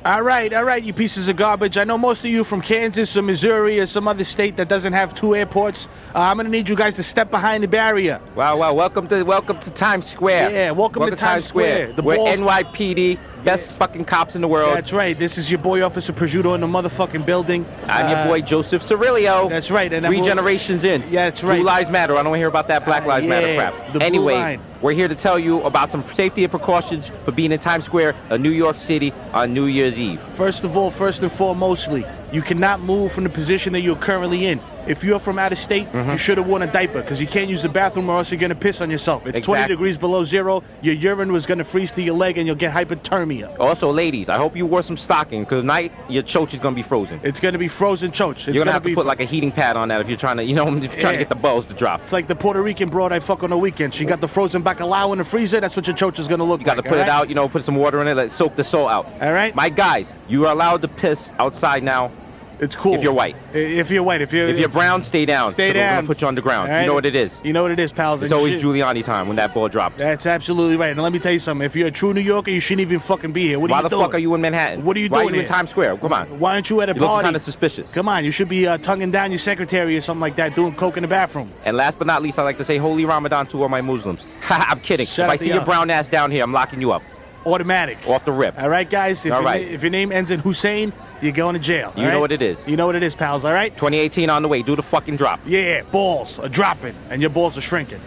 All right, you pieces of garbage. I know most of you from Kansas or Missouri or some other state that doesn't have two airports. I'm gonna need you guys to step behind the barrier. Wow, welcome to Times Square. Yeah, welcome to Times Square. We're NYPD, best fucking cops in the world. That's right. This is your boy Officer Prosciutto in the motherfucking building. I'm your boy Joseph Cirillo. That's right. And 3 generations in. Yeah, that's right. Blue Lives Matter. I don't want to hear about that Black Lives Matter crap. Anyway, we're here to tell you about some safety and precautions for being in Times Square of New York City on New Year's Eve. First and foremostly, you cannot move from the position that you're currently in. If you're from out of state, you should have worn a diaper because you can't use the bathroom or else you're going to piss on yourself. It's 20 degrees below zero. Your urine was going to freeze to your leg and you'll get hypothermia. Also, ladies, I hope you wore some stockings because tonight your choach is going to be frozen. It's going to be frozen choach. You're going to have to put like a heating pad on that if you're trying to, if you're trying to get the balls to drop. It's like the Puerto Rican broad I fuck on the weekend. She got the frozen bacalao in the freezer. That's what your choach is going to look like. You got to put it out, put some water in it, let it soak the salt out. All right? My guys, you are allowed to piss outside now. It's cool. If you're white. If you're white. If you're brown, stay down. Stay down. We're going to put you on the ground. Right? You know what it is. You know what it is, pals. It's always Giuliani time when that ball drops. That's absolutely right. And let me tell you something. If you're a true New Yorker, you shouldn't even fucking be here. What are you doing? Why the fuck are you in Manhattan? What are you doing Why are you in Times Square? Come on. Why aren't you at a party? You look party? kind of suspicious. Come on. You should be tonguing down your secretary or something like that, doing coke in the bathroom. And last but not least, I like to say Holy Ramadan to all my Muslims. I'm kidding. Shut if I see your brown ass down here, I'm locking you up. Automatic. Off the rip. All right, guys? If your name ends in Hussein, you're going to jail. You know what it is. You know what it is, pals, all right? 2018 on the way. Do the fucking drop. Yeah, balls are dropping, and your balls are shrinking.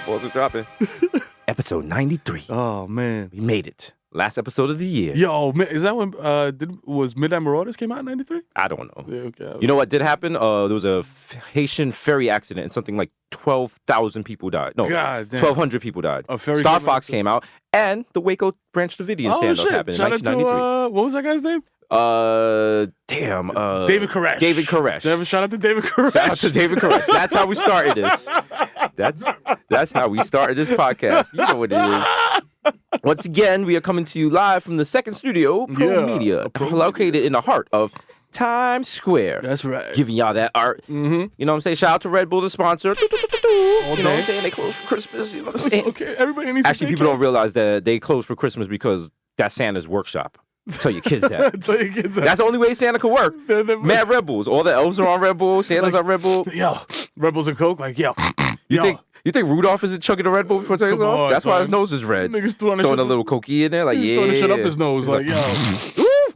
Balls are dropping. Episode 93. Oh, man. We made it. Last episode of the year. Yo, is that when, was Midnight Marauders came out in 93? I don't know. Yeah, okay. You know what did happen? There was a Haitian ferry accident and something like 12,000 people died. No, 1,200 people died. Star Fox came out and the Waco Branch Davidian standoff happened in 1993. What was that guy's name? David Koresh. David Koresh. Shout out to David Koresh. Shout out to David Koresh. That's how we started this. That's how we started this podcast. You know what it is. Once again, we are coming to you live from the second studio, Pro Media, located in the heart of Times Square. That's right. Giving y'all that art. You know what I'm saying? Shout out to Red Bull, the sponsor. You know what I'm saying? They close for Christmas. You know what I'm saying? Okay, everybody needs Actually, people don't realize that they close for Christmas because that's Santa's workshop. Tell your kids that. That's the only way Santa could work. Mad Red Bulls. All the elves are on Red Bull. Santa's on Red Bull. Yo, Red Bulls and Coke? Like, yo. You think Rudolph isn't chugging a Red Bull before taking off? That's why his nose is red. Niggas throwing a little cokey in there. Like, He's throwing the shit up his nose. Like, yo.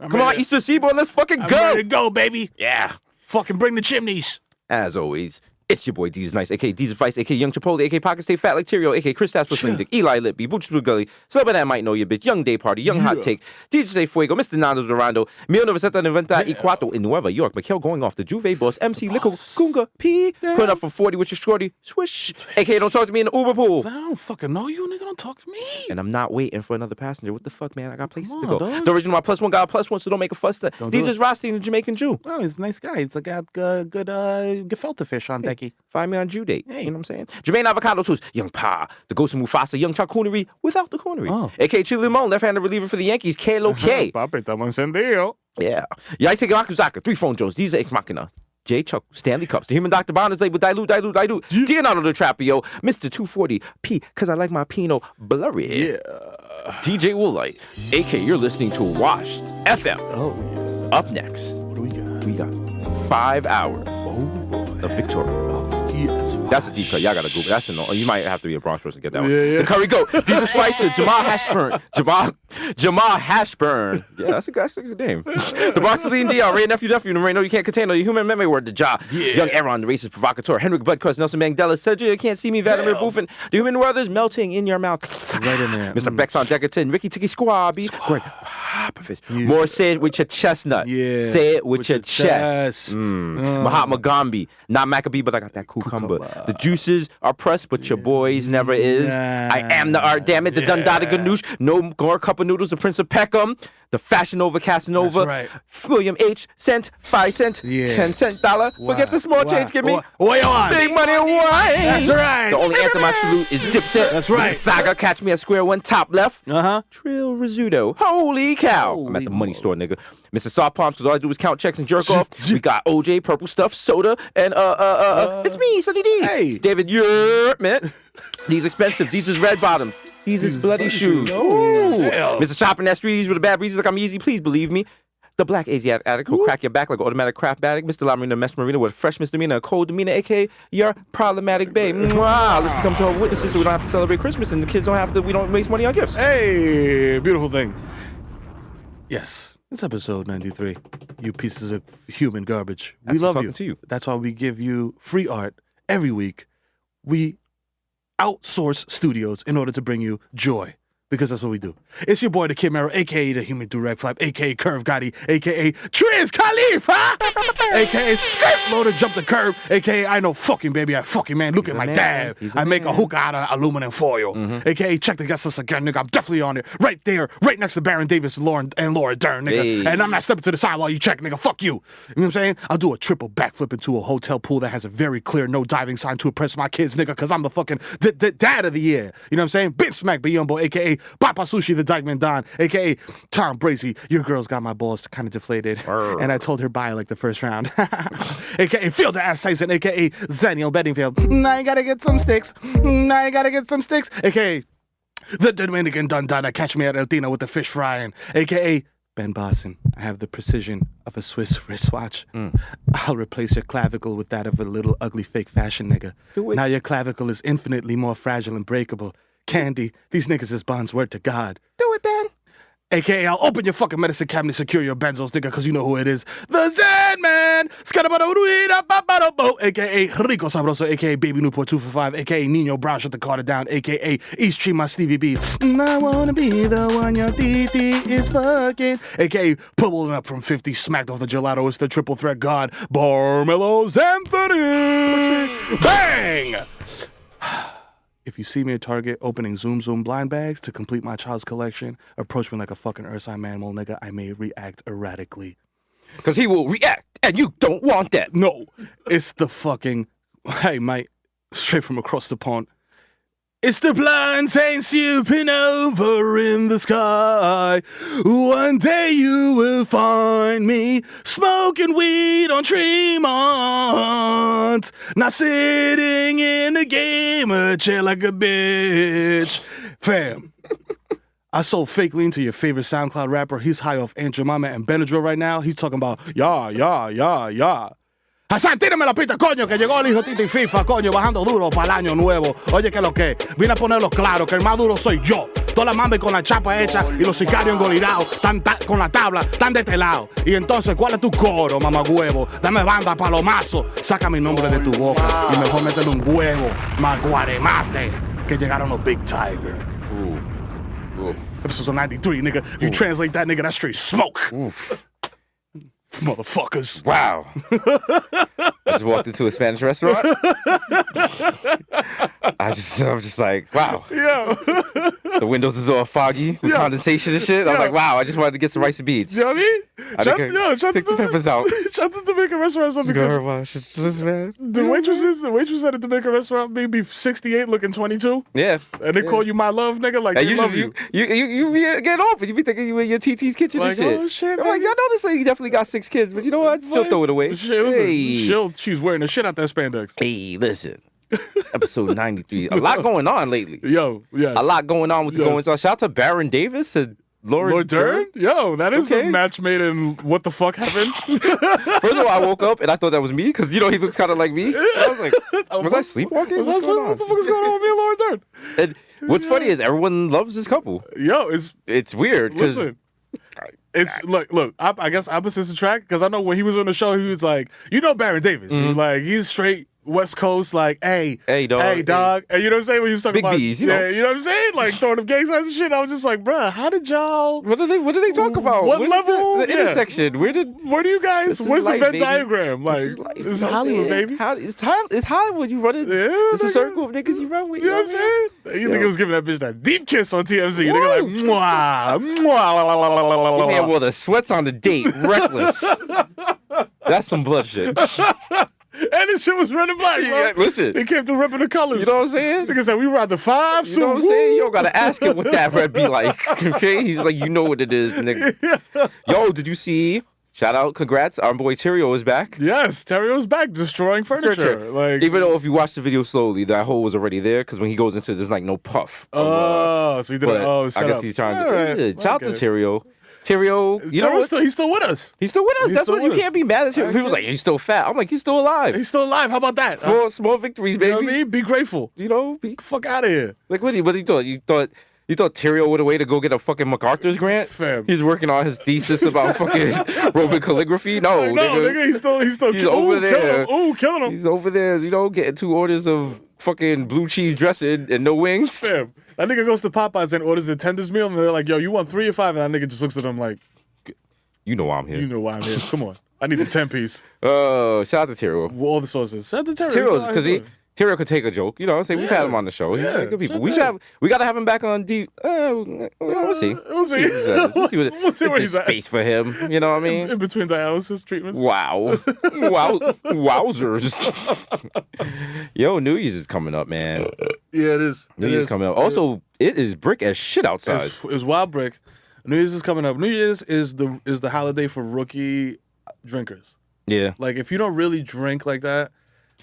Come on, Eastern Seaboard. Let's fucking go. I'm ready to go, baby. Yeah. Fucking bring the chimneys. As always, it's your boy D's Nice, a.k.a. D's Advice, a.k.a. Young Chipotle, a.k.a. Pocket Stay Fat Like Cheerio, a.k.a. Chris Tass Sling Dick, Eli Lippy, Booch Blue Gully, Celebra That Might Know You Bitch, Young Day Party, Young Hot Take, DJ Stay Fuego, Mr. Nando Durando, 1994 in Nueva York, Mikhail going off the Juve Boss, MC Lickle, Kunga P, put up for 40 with your shorty, swish, a.k.a. Don't talk to me in the Uber pool. I don't fucking know you, nigga, don't talk to me. And I'm not waiting for another passenger. What the fuck, man? I got places to go. Dog. The original, my +1 got a +1, so don't make a fuss. DJ's Rothstein, the Jamaican Jew. Oh, he's a nice guy. He's got good gefilte fish on decky. Find me on Jew Date. Hey. You know what I'm saying? Jermaine Avocado Tools, Young Pa, the Ghost of Mufasa, Young Charcuterie without the coonery. A.K.A. Chili Limon, left-handed reliever for the Yankees, Kalo K. Papi, estamos encendido. Yeah. Yaise Makuzaka, 3 Phone Jones, These Ex Machina. J. Chuck, Stanley Cups, the Human Dr. Bond is labeled Dilute. Yeah. Leonardo DiCaprio, Mr. 240 P, because I like my Pinot blurry. Yeah. DJ Woolite, A.K. You're listening to Washed FM. Oh, yeah. Up next. What do we got? We got 5 hours of Victoria. Yes. That's a deep cut. Y'all gotta Google. That's you might have to be a Bronx person to get that one. Yeah. The Curry Goat, Desus Spicer, Jamal Hashburn. Yeah, that's a good name. The Barcelene DR, Ray Nephew, you know you can't contain your human memory word, the jaw. Yeah. Young Aaron, the racist provocateur, Henrik Bloodcrust, Nelson Mandela, Sergio, you can't see me, Vladimir Buffin, the human world is melting in your mouth. Right in there. Mr. Bex on Deckerton, Ricky Tiki Squabby, Greg Popovich. More say it with your chestnut. Yeah. Say it with your chest. Mahatma Gandhi, not Maccabee, but I got that cucumber. The juices are pressed, but your boys never is. I am the art, damn it. The Dundada Ganoush. No more cup of noodles. The Prince of Peckham. the Fashion Nova Casanova. That's right. William H. cent, 5 cent, Yeah. 10 cent dollar. Wow. Forget the small change, give me. What you want? Big money and wine. That's right. The only anthem I salute is Dipset. That's right. Saga, catch me at square one, top left. Uh-huh. Trill Rizzuto. Holy cow. I'm at the money store, nigga. Mr. Soft Palms, because all I do is count checks and jerk off. We got OJ, Purple Stuff, Soda, and it's me, Sonny D. Hey. David, man. These expensive. These is red bottoms. These is bloody shoes. Oh, damn. Mr. Shopping that street with a bad breeze like I'm easy. Please believe me. The black Asiatic addict who'll crack your back like automatic craft addict. Mr. La Marina Mess Marina with a fresh misdemeanor, a cold demeanor, aka your problematic babe. Mwah. Let's become Jehovah's Witnesses so we don't have to celebrate Christmas and the kids don't have to, we don't waste money on gifts. Hey, beautiful thing. Yes, it's episode 93. You pieces of human garbage. We That's love talking you. to you. That's why we give you free art every week. We outsource studios in order to bring you joy. Because that's what we do. It's your boy, the Kid Mero, a.k.a. the Human Direct Flap, a.k.a. Curve Gotti, a.k.a. Triz Khalifa, a.k.a. Skirt Loader Jump the Curb, a.k.a. I know fucking baby, I fucking man, look at my dad. I make a hookah out of aluminum foil, a.k.a. check the guest list again, nigga, I'm definitely on it. Right there, right next to Baron Davis and Laura Dern, nigga. Hey. And I'm not stepping to the side while you check, nigga, fuck you. You know what I'm saying? I'll do a triple backflip into a hotel pool that has a very clear no diving sign to impress my kids, nigga, because I'm the fucking dad of the year. You know what I'm saying? Bitch Smack Beyumbo, a.k.a. Papa Sushi, the Dykeman Don, a.k.a. Tom Brazy. Your girl's got my balls kind of deflated. And I told her bye like the first round. a.k.a. Field the Ass Tyson, a.k.a. Zaniel Bedingfield. Now you gotta get some sticks. Now you gotta get some sticks. A.k.a. the Dominican Dundana. Catch me at El Dino with the fish frying. A.k.a. Ben Boston. I have the precision of a Swiss wristwatch. I'll replace your clavicle with that of a little ugly fake fashion nigga. Now your clavicle is infinitely more fragile and breakable. Candy, these niggas is Bond's word to God. Do it, Ben. A.k.a. I'll open your fucking medicine cabinet, secure your benzos, nigga, because you know who it is. The Zen Man! A.k.a. Rico Sabroso, a.k.a. Baby Newport 2 for 5, a.k.a. Nino Brown, shut the Carter down, a.k.a. East Chima Stevie B. I wanna be the one your titi is fucking. A.k.a. Pulling up from 50, smacked off the gelato, it's the triple threat god, Barmelos Anthony! Bang! If you see me at Target opening Zoom blind bags to complete my child's collection, approach me like a fucking earth sign mammal, nigga. I may react erratically. Because he will react, and you don't want that. No, it's the fucking, hey, mate, straight from across the pond. It's the plantain swooping over in the sky. One day you will find me smoking weed on Tremont, not sitting in a gamer chair like a bitch. Fam, I sold fake lean to your favorite SoundCloud rapper. He's high off Aunt Jemima and Benadryl right now. He's talking about, yeah. Hasan, tírame la pista, coño, que llegó el hijo Tito y FIFA, coño, bajando duro para el año nuevo. Oye, que lo que, vine a ponerlo claro, que el más duro soy yo. Toda la mamba con la chapa hecha y los sicarios engolidados, con la tabla, tan de este lado. Y entonces, ¿cuál es tu coro, mamagüevo? Dame banda, palomazo, saca mi nombre de tu boca y mejor métele un huevo, maguaremate, que llegaron los Big Tiger. Episode 93, nigga. If you translate that, nigga, that's straight smoke. Motherfuckers. Wow. I just walked into a Spanish restaurant. I'm just like, wow. Yeah. The windows is all foggy with condensation and shit. I was like, wow, I just wanted to get some rice and beans. You know what I mean? Take the peppers out. Shut the Jamaican restaurant up because the waitress at the Jamaican restaurant may be 68 looking 22. Yeah. And they call you my love, nigga, like they love you. You be getting open. You be thinking you in your TT's kitchen like, and shit. Oh, shit, I'm like, y'all know this lady definitely got 6 kids, but you know what? I'd still throw it away. Shit, listen, she's wearing the shit out that spandex. Hey, listen. Episode 93. A lot going on lately. Yo, yes. A lot going on with the goings on. Shout out to Baron Davis and Laura Dern. Yo, that is a match made in what the fuck happened. First of all, I woke up and I thought that was me because, you know, he looks kind of like me. I was like, was I sleepwalking? What the fuck is going on with me and Laura Dern? And what's funny is everyone loves this couple. Yo, it's weird because... It's look. I guess opposites attract because I know when he was on the show, he was like, you know, Baron Davis. Like he's straight West Coast, like, hey, dog. And you know what I'm saying? When you was talking Big about, B's, you know. you know what I'm saying? Like throwing them gang signs and shit. I was just like, bruh, how did y'all? What do they talk about? What level? The intersection. Where do you guys? Where's the Venn diagram? Like, this is Hollywood, baby. It's Hollywood. You run it. Yeah, it's a circle of niggas you run with. You know what I'm saying? You think it was giving that bitch that deep kiss on TMZ? You nigga like, mwah, mwah. Man, well, the sweats on the date, reckless. That's some blood shit. And this shit was running black, bro. Yeah, listen. It came through ripping the colors. You know what I'm saying? Nigga said, we ride the 5 soon. You know what I'm saying? You don't gotta ask him what that red be like. Okay? He's like, you know what it is, nigga. Yo, did you see? Shout out, congrats. Our boy Terrio is back. Yes, Terrio's back, destroying furniture. Like, even though if you watch the video slowly, that hole was already there because when he goes into there's like no puff. So he did it. I guess he's trying to. Shout out to Terrio. Terrio, you know what? He's still with us. He's still with us. That's what you can't be mad at Terrio. People's like, he's still fat. I'm like, he's still alive. He's still alive. How about that? Small victories, baby. You know what I mean? Be grateful. You know, fuck out of here. Like, what he thought? You thought Terrio would have waited to go get a fucking MacArthur's grant? Fam. He's working on his thesis about fucking Roman calligraphy. No, nigga, he's still over there. Killing him. He's over there, getting 2 orders of fucking blue cheese dressing and no wings. Fam, that nigga goes to Popeyes and orders a tenders meal, and they're like, yo, you want 3 or 5? And that nigga just looks at him like, you know why I'm here. You know why I'm here. Come on. I need the 10-piece. Shout out to Terrio. All the sauces. Shout out to Terrio. Because Terrio could take a joke. You know what I'm saying? We've had him on the show. He's like good people. We got to have him back on deep. We'll see. We'll see where he's at. Space for him. You know what I mean? In between dialysis treatments. Wow. Wowzers. Yo, New Year's is coming up, man. Yeah, it is. New Year's coming up. Also, it is brick as shit outside. It's wild brick. New Year's is coming up. New Year's is the holiday for rookie drinkers. Yeah. Like, if you don't really drink like that,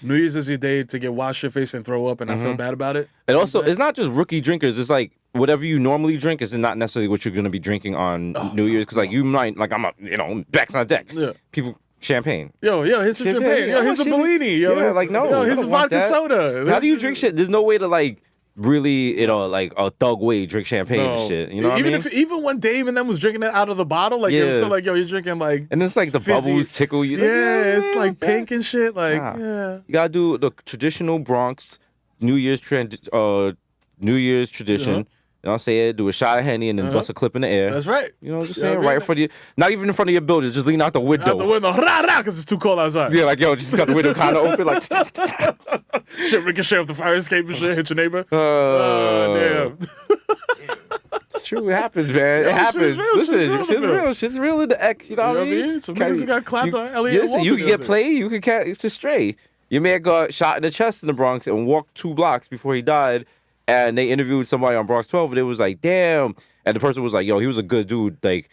New Year's is your day to get wash your face and throw up and I feel bad about it. And also, it's not just rookie drinkers. It's like whatever you normally drink is not necessarily what you're going to be drinking on New Year's. Because like you might, like I'm back's on deck. Yeah. People, champagne. Yo, here's some champagne. Yo, here's a Bellini. Yo, yeah, like no. Yo, here's a vodka soda. How do you drink shit? There's no way to like really, like a thug way drink champagne and shit. You know what I mean? Even when Dave and them was drinking it out of the bottle, like it was still like, yo, you're drinking like, and it's like the fizzy bubbles tickle you. It's like pink and shit. Like, yeah. You gotta do the traditional Bronx New Year's tradition. You know what I'm saying? Do a shot of Henny and then bust a clip in the air. That's right. You know what I'm saying? Right in front of you. Not even in front of your building. Just lean out the window. Out the window. Because it's too cold outside. Yeah, like, yo, just got the window kind of open. Like, shit, ricochet off the fire escape and shit. Hit your neighbor. Damn. It's true. It happens, man. It happens. Listen, shit's real. Shit's real in the X. You know what I mean? Some niggas got clapped on Elliot. Listen, you can get played. You can catch. It's just stray. Your man got shot in the chest in the Bronx and walked 2 blocks before he died. And they interviewed somebody on Bronx 12, and it was like, damn. And the person was like, yo, he was a good dude. Like,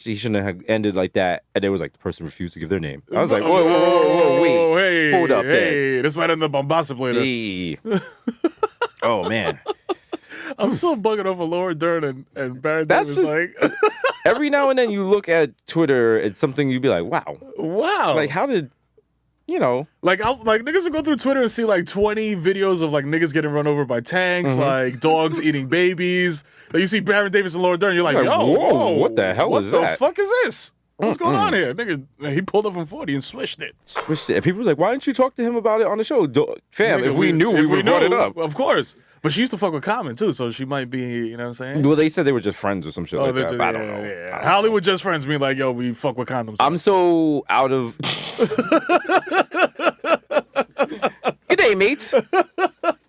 he shouldn't have ended like that. And it was like, the person refused to give their name. I was like, whoa, wait. Hey, hold up, hey, this might end up on Bossip later. Hey. Oh, man. I'm still bugging over Laura Dern and Baron Davis. Like, every now and then you look at Twitter, it's something you'd be like, wow. Like, how did... like niggas will go through Twitter and see like 20 videos of like niggas getting run over by tanks, like dogs eating babies. Like you see Baron Davis and Laura Dern, you're like, yo, whoa, what the hell is that? What the fuck is this? What's going on here? Nigga, he pulled up from 40 and swished it. And people was like, why didn't you talk to him about it on the show? Fam, nigga, if we knew, we would have brought it up. Of course. But she used to fuck with Common too, so she might be, you know what I'm saying? Well, they said they were just friends or some shit like that. I don't know. Yeah. Hollywood just friends being like, yo, we fuck with condoms. I'm so out of... Good day, mates.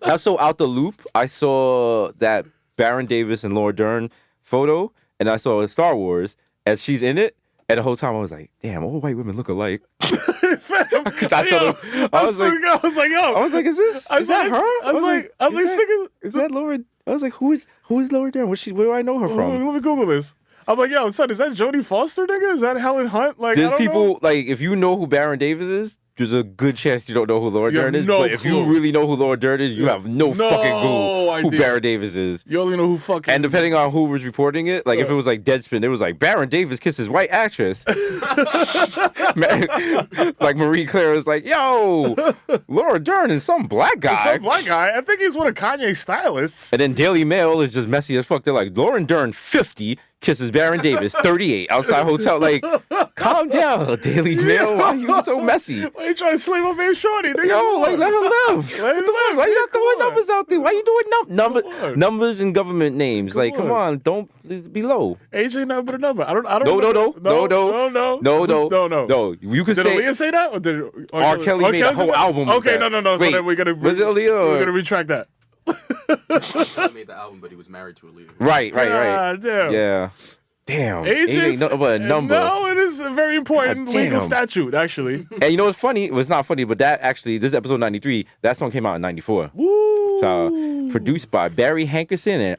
I'm so out the loop. I saw that Baron Davis and Laura Dern photo, and I saw Star Wars, and she's in it. And the whole time I was like, damn, all white women look alike. I was like, is that her? I was like, is that Laura? I was like, who is Laura Dern? Where do I know her from? Let me Google this. I'm like, yo, son, is that Jodie Foster, nigga? Is that Helen Hunt? Like, there's people, like, if you know who Baron Davis is, there's a good chance you don't know who Laura Dern is. But if you really know who Laura Dern is, you have no fucking clue who Baron Davis is. You only know who fucking... And depending on who was reporting it, like if it was like Deadspin, it was like, Baron Davis kisses white actress. Like Marie Claire was like, yo, Laura Dern is some black guy. I think he's one of Kanye's stylists. And then Daily Mail is just messy as fuck. They're like, Laura Dern, 50, kisses Baron Davis, 38, outside hotel. Like, calm down, Daily Mail. Why you so messy? Why you trying to slay my man Shorty, nigga? Yo, like, let her live. Why you not throwing numbers out there? Why you doing numbers and government names? Come on, don't be low. Age ain't nothing but a number. I don't. No. You could Did say Aaliyah say that? Or did R. Kelly made a whole album. Okay, with that. no. Wait, So then was it Aaliyah? We're gonna retract that. He made the album, but he was married to Aaliyah. Right. Damn. Yeah. Damn. Age ain't nothing but a number. No, it is a very important God legal damn. statute, actually. And you know what's funny? It was not funny, but that actually, this is episode 93. That song came out in 94. Woo. So, produced by Barry Hankerson and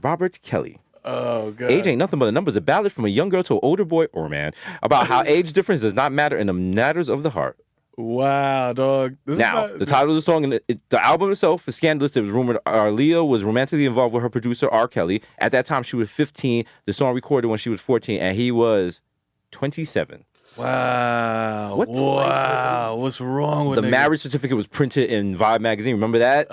Robert Kelly. Oh, God. Age ain't nothing but a number. It's a ballad from a young girl to an older boy or man about how age difference does not matter in the matters of the heart. Wow, dog. Now, the title of the song and the album itself is scandalous. It was rumored Aaliyah was romantically involved with her producer, R. Kelly. At that time, she was 15. The song recorded when she was 14, and he was 27. Wow. What the- Wow. What's wrong with The niggas? marriage certificate was printed in Vibe magazine. Remember that?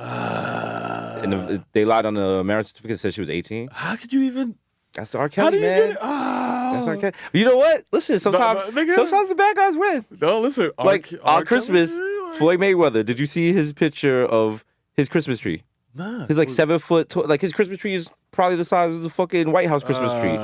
And they lied on the marriage certificate and said she was 18. How could you even... That's R. How Kelly, do you man. get it? Oh. That's R. Kelly. You know what? Listen, sometimes the bad guys win. No, listen. Like, R. on Christmas, Kelly, Floyd Mayweather, did you see his picture of his Christmas tree? Nah. His 7 foot, like his Christmas tree is probably the size of the fucking White House Christmas tree.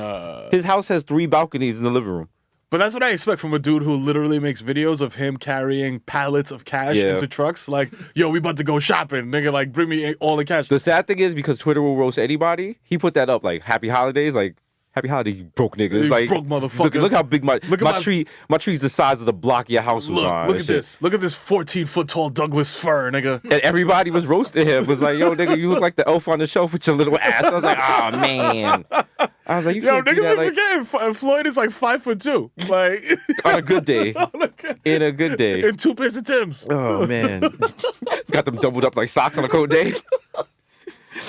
His house has 3 balconies in the living room. But that's what I expect from a dude who literally makes videos of him carrying pallets of cash into trucks. Like, yo, we about to go shopping. Nigga, like, bring me all the cash. The sad thing is, because Twitter will roast anybody, he put that up, like, Happy Holidays, like, Happy Holidays, you broke niggas. You Like, broke motherfuckers. Look how big my tree's the size of the block your house was on. Look at this. Look at this 14-foot tall Douglas fir, nigga. And everybody was roasting him. Was like, yo, nigga, you look like the elf on the shelf with your little ass. I was like, oh, man. I was like, you Yo, can't do niggas that. be forgetting Floyd is like 5'2". Like On a good day. In a good day. In 2 pairs of Timbs. Oh, man. Got them doubled up like socks on a cold day.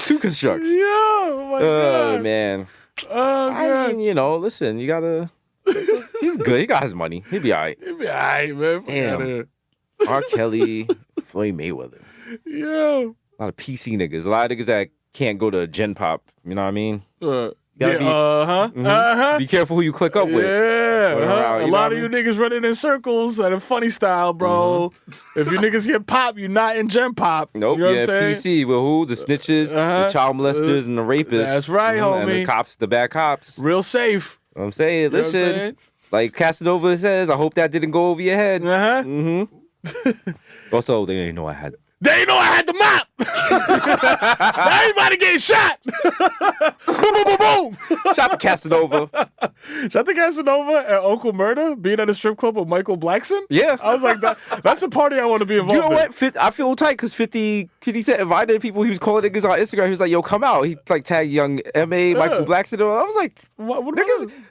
2 constructs. Yo, oh my God. Man. Oh, I God. mean, listen, you gotta. He's good. He got his money. He'll be all right. He'll be all right, man. Damn. R. Kelly, Floyd Mayweather. Yo. A lot of PC niggas. A lot of niggas that can't go to Gen Pop. You know what I mean? Yeah, Be careful who you click up with. Yeah, Around, a lot of you niggas running in circles at a funny style, bro. If you niggas get pop, you're not in Gen Pop. Nope, you know what I'm saying? PC with who? The snitches, the child molesters, and the rapists. That's right, And homie. the cops, the bad cops. Real safe. I'm saying, You know what I'm listen, saying? like Casanova says, I hope that didn't go over your head. Also, they didn't know I had. They didn't know I had the mop. Now everybody getting shot. Boom, boom, boom, boom. Shout to Casanova. Shout to Casanova and Uncle Murder being at a strip club with Michael Blackson. Yeah. I was like, that's a party I want to be involved in. You know what? I feel tight because 50 Cent invited people. He was calling niggas on Instagram. He was like, yo, come out. He like tagged young M.A., Michael Blackson. I was like, What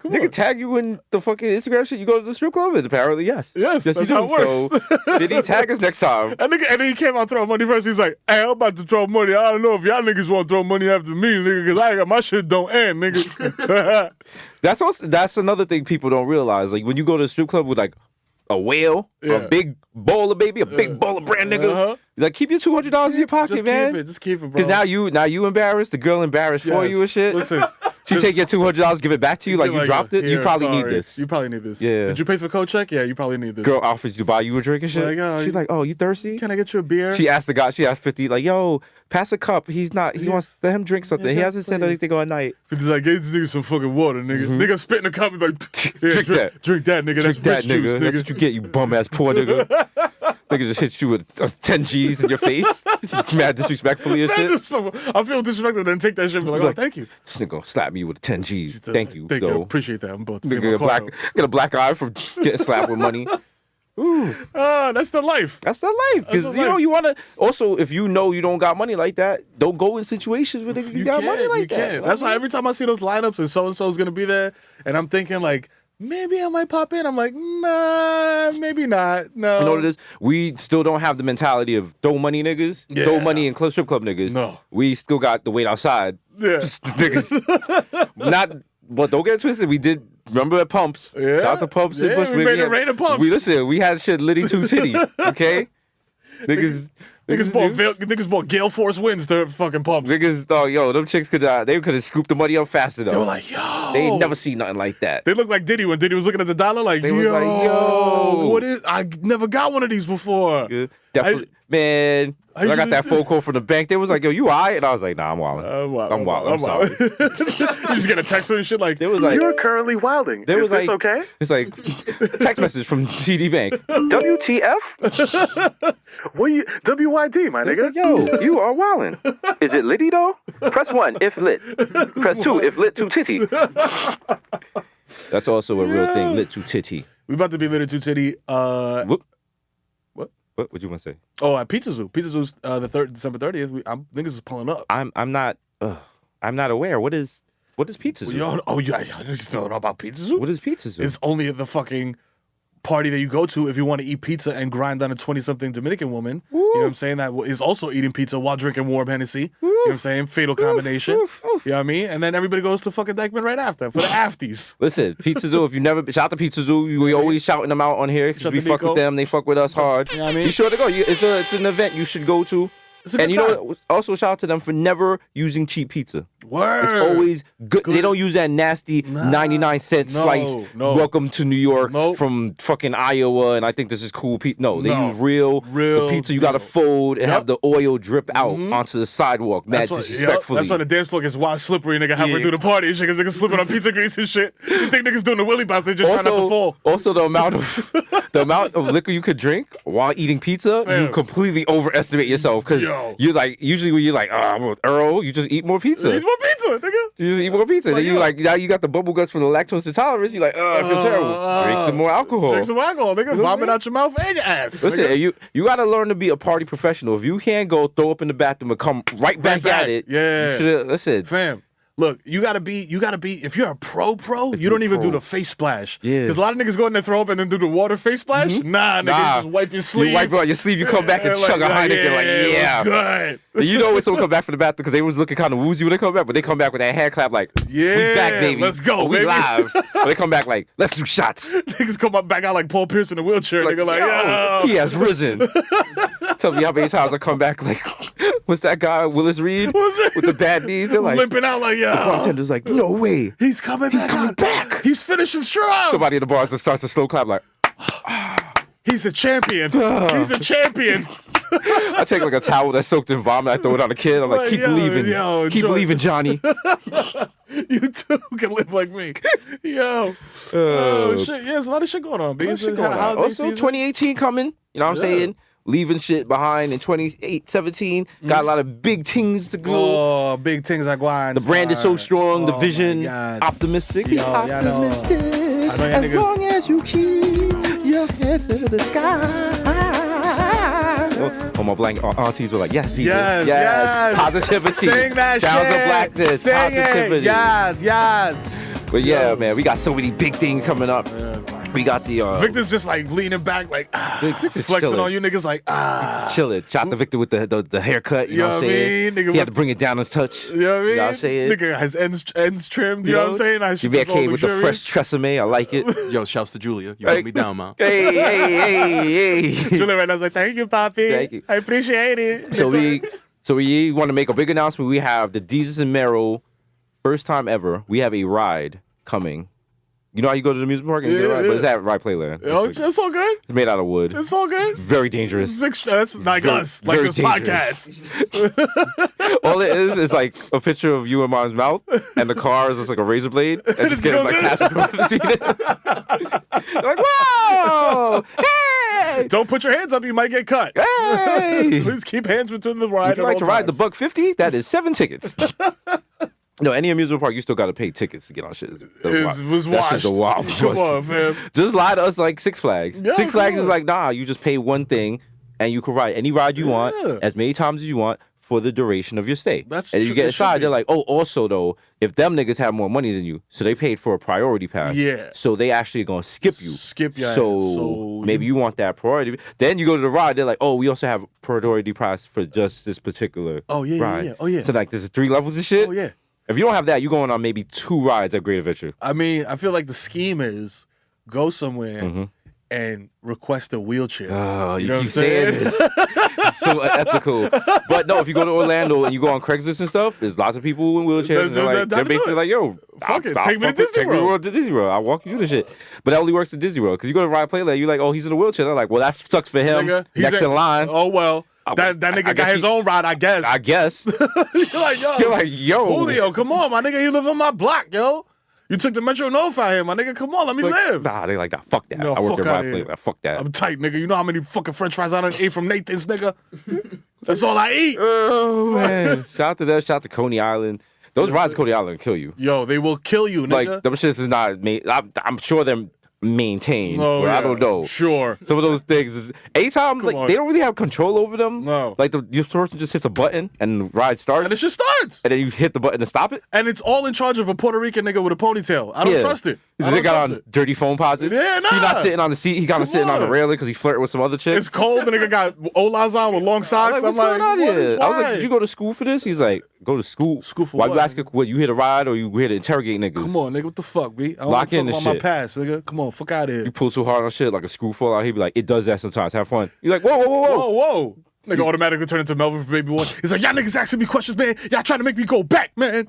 nigga tag you in the fucking Instagram shit. You go to the strip club? And apparently, yes. Yes, you that's do. how it works. So, did he tag us next time? And then he came out throwing money first. He's like, hey, I'm about to throw money. I don't know if y'all niggas want to throw money after me, nigga, because I got my shit don't end, nigga. That's another thing people don't realize. Like, when you go to the strip club with, like, a whale, a big bowl of baby, a big bowl of brand, nigga. Like, keep your $200 in your pocket, man. Just keep it, bro. Because now you embarrassed, the girl embarrassed for you and shit. Listen. She take your $200, give it back to you, like you dropped it. You probably need this. You probably need this. Yeah. Did you pay for coat check? Yeah, you probably need this. Girl offers you to buy you a drink and shit. Like, She's like, oh, you thirsty? Can I get you a beer? She asked 50, like, yo, pass a cup. He wants, let him drink something. He hasn't said anything all night. He's like, get this nigga some fucking water, nigga. Nigga spit in the cup and like, yeah, drink that, nigga. That's Drink that, rich juice, nigga. That's what you get, you bum ass poor nigga. Nigga just hits you with 10 G's in your face. Mad disrespectfully and shit. I feel disrespected, then take that shit and be like, oh, thank you. This nigga slap me with 10 G's. Thank you. Thank you. Appreciate that. I'm about to Nigga get a black eye for getting slapped with money. Ooh. That's the life. That's the life. Because, you want to... Also, if you know you don't got money like that, don't go in situations where you got money like that. That's why every time I see those lineups and so-and-so is going to be there, and I'm thinking like, maybe I might pop in. I'm like, nah, maybe not. No. You know what it is? We still don't have the mentality of throw money niggas, throw money in strip club niggas. No. We still got the wait outside. Yeah. Niggas. But don't get it twisted. We did, remember at Pumps? Yeah. Shout out to Pumps. Yeah, Bush, we made it rain at Pumps. We had shit litty too titty, okay? Niggas bought Gale Force Winds to fucking Pumps. Niggas, them chicks they could have scooped the money up faster though. They were like, yo. They ain't never seen nothing like that. They look like Diddy when Diddy was looking at the dollar like, They was like, yo. what is? I never got one of these before. Yeah, definitely, man. When I got that phone call from the bank. They was like, yo, you all right? And I was like, nah, I'm wilding. I'm wilding. I'm sorry. You just get a text and shit like, they was like, you're currently wilding. They was this like, okay? It's like, text message from TD Bank. WTF? WYD, my It's nigga. like, yo, you are wilding. Is it litty though? Press 1 if lit. Press 2 if lit to titty. That's also a real thing, lit to titty. We about to be lit to titty. Whoop. What you want to say? Oh, at Pizza Zoo. Pizza Zoo's December 30th. Niggas is pulling up. I'm not aware. What is Pizza Zoo? You still don't know about Pizza Zoo? What is Pizza Zoo? It's only the fucking party that you go to if you want to eat pizza and grind on a 20-something Dominican woman. Woo. You know what I'm saying? That is also eating pizza while drinking warm Hennessy. Woo. You know what I'm saying? Fatal combination. Oof. You know what I mean? And then everybody goes to fucking Dykeman right after for the afties. Listen, Pizza Zoo, if you never shout out to Pizza Zoo, we always shouting them out on here because Shout we to fuck Nico. with them, they fuck with us hard. You know what I mean? Be sure to go. It's an event you should go to. It's a good And you time. know what? Also shout out to them for never using cheap pizza. Word. It's always good. They don't use that nasty 99-cent slice. No. Welcome to New York Nope. from fucking Iowa, and I think this is cool pizza. No, they No. use real Real pizza. You got to deal. fold and Yep. have the oil drip out onto the sidewalk. Mad disrespectfully. That's why the dance floor gets wild slippery, nigga, halfway Yeah. through the party and shit, because niggas slipping on pizza grease and shit. You think niggas doing the willy bounce, they just trying not to fall. Also, the amount of liquor you could drink while eating pizza, Fam. you completely overestimate yourself because Yo. you're like usually when you're like, I'm with Earl, you just eat more pizza. Eat more pizza, nigga. You just eat more pizza. Then Like, you yo. like now you got the bubble guts from the lactose intolerance. You're like, I feel terrible. Drink some more alcohol. Drink some alcohol, nigga. know what I Vomit mean? out your mouth and your ass. Listen, nigga. you got to learn to be a party professional. If you can't go throw up in the bathroom and come right back back. at it, Yeah. you should listen. Fam, look, you gotta be, if you're a pro, you don't even do the face splash. Yeah. Because a lot of niggas go in there, throw up, and then do the water face splash. Nah, nigga, Nah. you just wipe your sleeve. You wipe it on your sleeve, you come back and Yeah, chug a Heineken, like, yeah. Good. And you know when someone come back from the bathroom because they was looking kind of woozy when they come back, but they come back with that hand clap like, Yeah, we back, baby. let's go, we baby. live. But they come back like, let's do shots. Niggas come up back out like Paul Pierce in a wheelchair. Nigga, like, yo. He has risen. Tell me how many times I come back like, what's that guy, Willis Reed? Willis Reed. With the bad knees? They're like, limping out like, yo. the bartender's like, no way. He's coming back. He's finishing strong. Somebody in the bar just starts to slow clap like, He's a champion. He's a champion. I take like a towel that's soaked in vomit, I throw it on a kid. I'm like, Like, keep yo, believing. yo, Keep enjoy. believing, Johnny. You too can live like me. Yo. Oh, shit. Yeah, there's a lot of shit going on, B. Shit going on. Also, 2018 coming. You know what I'm saying? Leaving shit behind in 2017. Got a lot of big things to go. Oh, big things like wine. The brand is so strong. The Oh, vision, my God. optimistic. Yo, y'all know- Optimistic. I know y'all As niggas- long as you keep your head to the sky. Oh, my blank aunties were like, yes, DJ. Yes. Positivity. Sing that Sounds shit. of blackness. Sing Positivity. it. Yes. But yeah, Yo. man, we got so many big things coming up. We got the Victor's just like leaning back, like, Victor's flexing chilling. on you niggas, like, chilling. Shot the Victor with the haircut. You know what I'm I saying? mean? Nigga, He had to bring it down a touch. You know what I mean? You know what I'm saying? Nigga has ends trimmed, you know what I'm saying? I You should be just all came with the luxurious. fresh tresemme. I like it. Yo, shouts to Julia. You hold me down, man. Hey. Julia right now is like, thank you, Poppy. Thank you. I appreciate it. So we want to make a big announcement. We have the Desus and Mero, first time ever. We have a ride coming. You know how you go to the amusement park and get a ride? But it's at Ride Playland. Oh, it's all good. It's made out of wood. It's all good. Very dangerous. That's like Very- us, like very this dangerous. podcast. All it is like a picture of you and mom's mouth, and the car is just like a razor blade, and just getting like passing between it. You're like, whoa! Hey! Don't put your hands up, you might get cut. Hey! Please keep hands between the ride. Would you at like all to ride the times. $150? That is 7 tickets. No, any amusement park, you still got to pay tickets to get on shit. Was That shit's washed. a wild Come bust. on, fam. Just lie to us like Six Flags. Yeah, Six Flags come is on. like, nah, you just pay one thing and you can ride any ride you want, as many times as you want, for the duration of your stay. That's and true, you get it should inside, be. they're like, oh, also though, if them niggas have more money than you, so they paid for a priority pass. Yeah. So they actually gonna skip you. Skip your ass. So, So maybe you want that priority. Then you go to the ride, they're like, oh, we also have priority pass for just this particular ride. yeah. Oh, yeah. So like there's 3 levels of shit. Oh, yeah. If you don't have that, you're going on maybe 2 rides at Great Adventure. I mean, I feel like the scheme is go somewhere and request a wheelchair. Oh, you you know what I'm keep saying saying? this. It's so unethical. But no, if you go to Orlando and you go on Craigslist and stuff, there's lots of people in wheelchairs. And they're basically like, yo, fuck it. Take me to Disney World. To Disney World. I'll walk you through the shit. But that only works at Disney World. Because you go to Ride Play Land, you're like, oh, he's in a wheelchair. They're like, well, that sucks for him. Nigga, Next in line. Oh, well. That nigga got his own ride, I guess. I guess. You're like, yo. Julio, come on, my nigga. You live on my block, yo. You took the Metro North out here, my nigga. Come on, let me live. Nah, they like, nah, fuck that. No, I work fuck at out Ride here. Play. Fuck that. I'm tight, nigga. You know how many fucking french fries I done ate from Nathan's, nigga? That's all I eat. Oh, man. Shout out to that. Shout out to Coney Island. Those rides to Coney Island will kill you. Yo, they will kill you, nigga. Like, them shits is not made. I'm sure they're maintained, Oh, but yeah. I don't know. Sure. Some of those things is anytime like on. they don't really have control over them. No. Like your person just hits a button and the ride starts. And it just starts. And then you hit the button to stop it. And it's all in charge of a Puerto Rican nigga with a ponytail. I don't trust it. I They don't got trust on it. dirty phone posits. Yeah, nah. He's not sitting on the seat. He kind of sitting on the on. railing because he flirted with some other chick. It's cold. The nigga got Olas on with long socks. What's going on what here? is I was like, why? did you go to school for this? He's like, go to school. School for Why what, you asking nigga? what? You here to ride or you here to interrogate niggas? Come on, nigga. What the fuck, B? I don't Lock in talk the about my shit. past, nigga. Come on, fuck out of here. You pull too hard on shit like a screw fall out. He'd be like, it does that sometimes. Have fun. You're like, whoa, whoa, whoa, whoa. Whoa. Nigga automatically turn into Melvin from Baby One. He's like, y'all niggas asking me questions, man. Y'all trying to make me go back, man.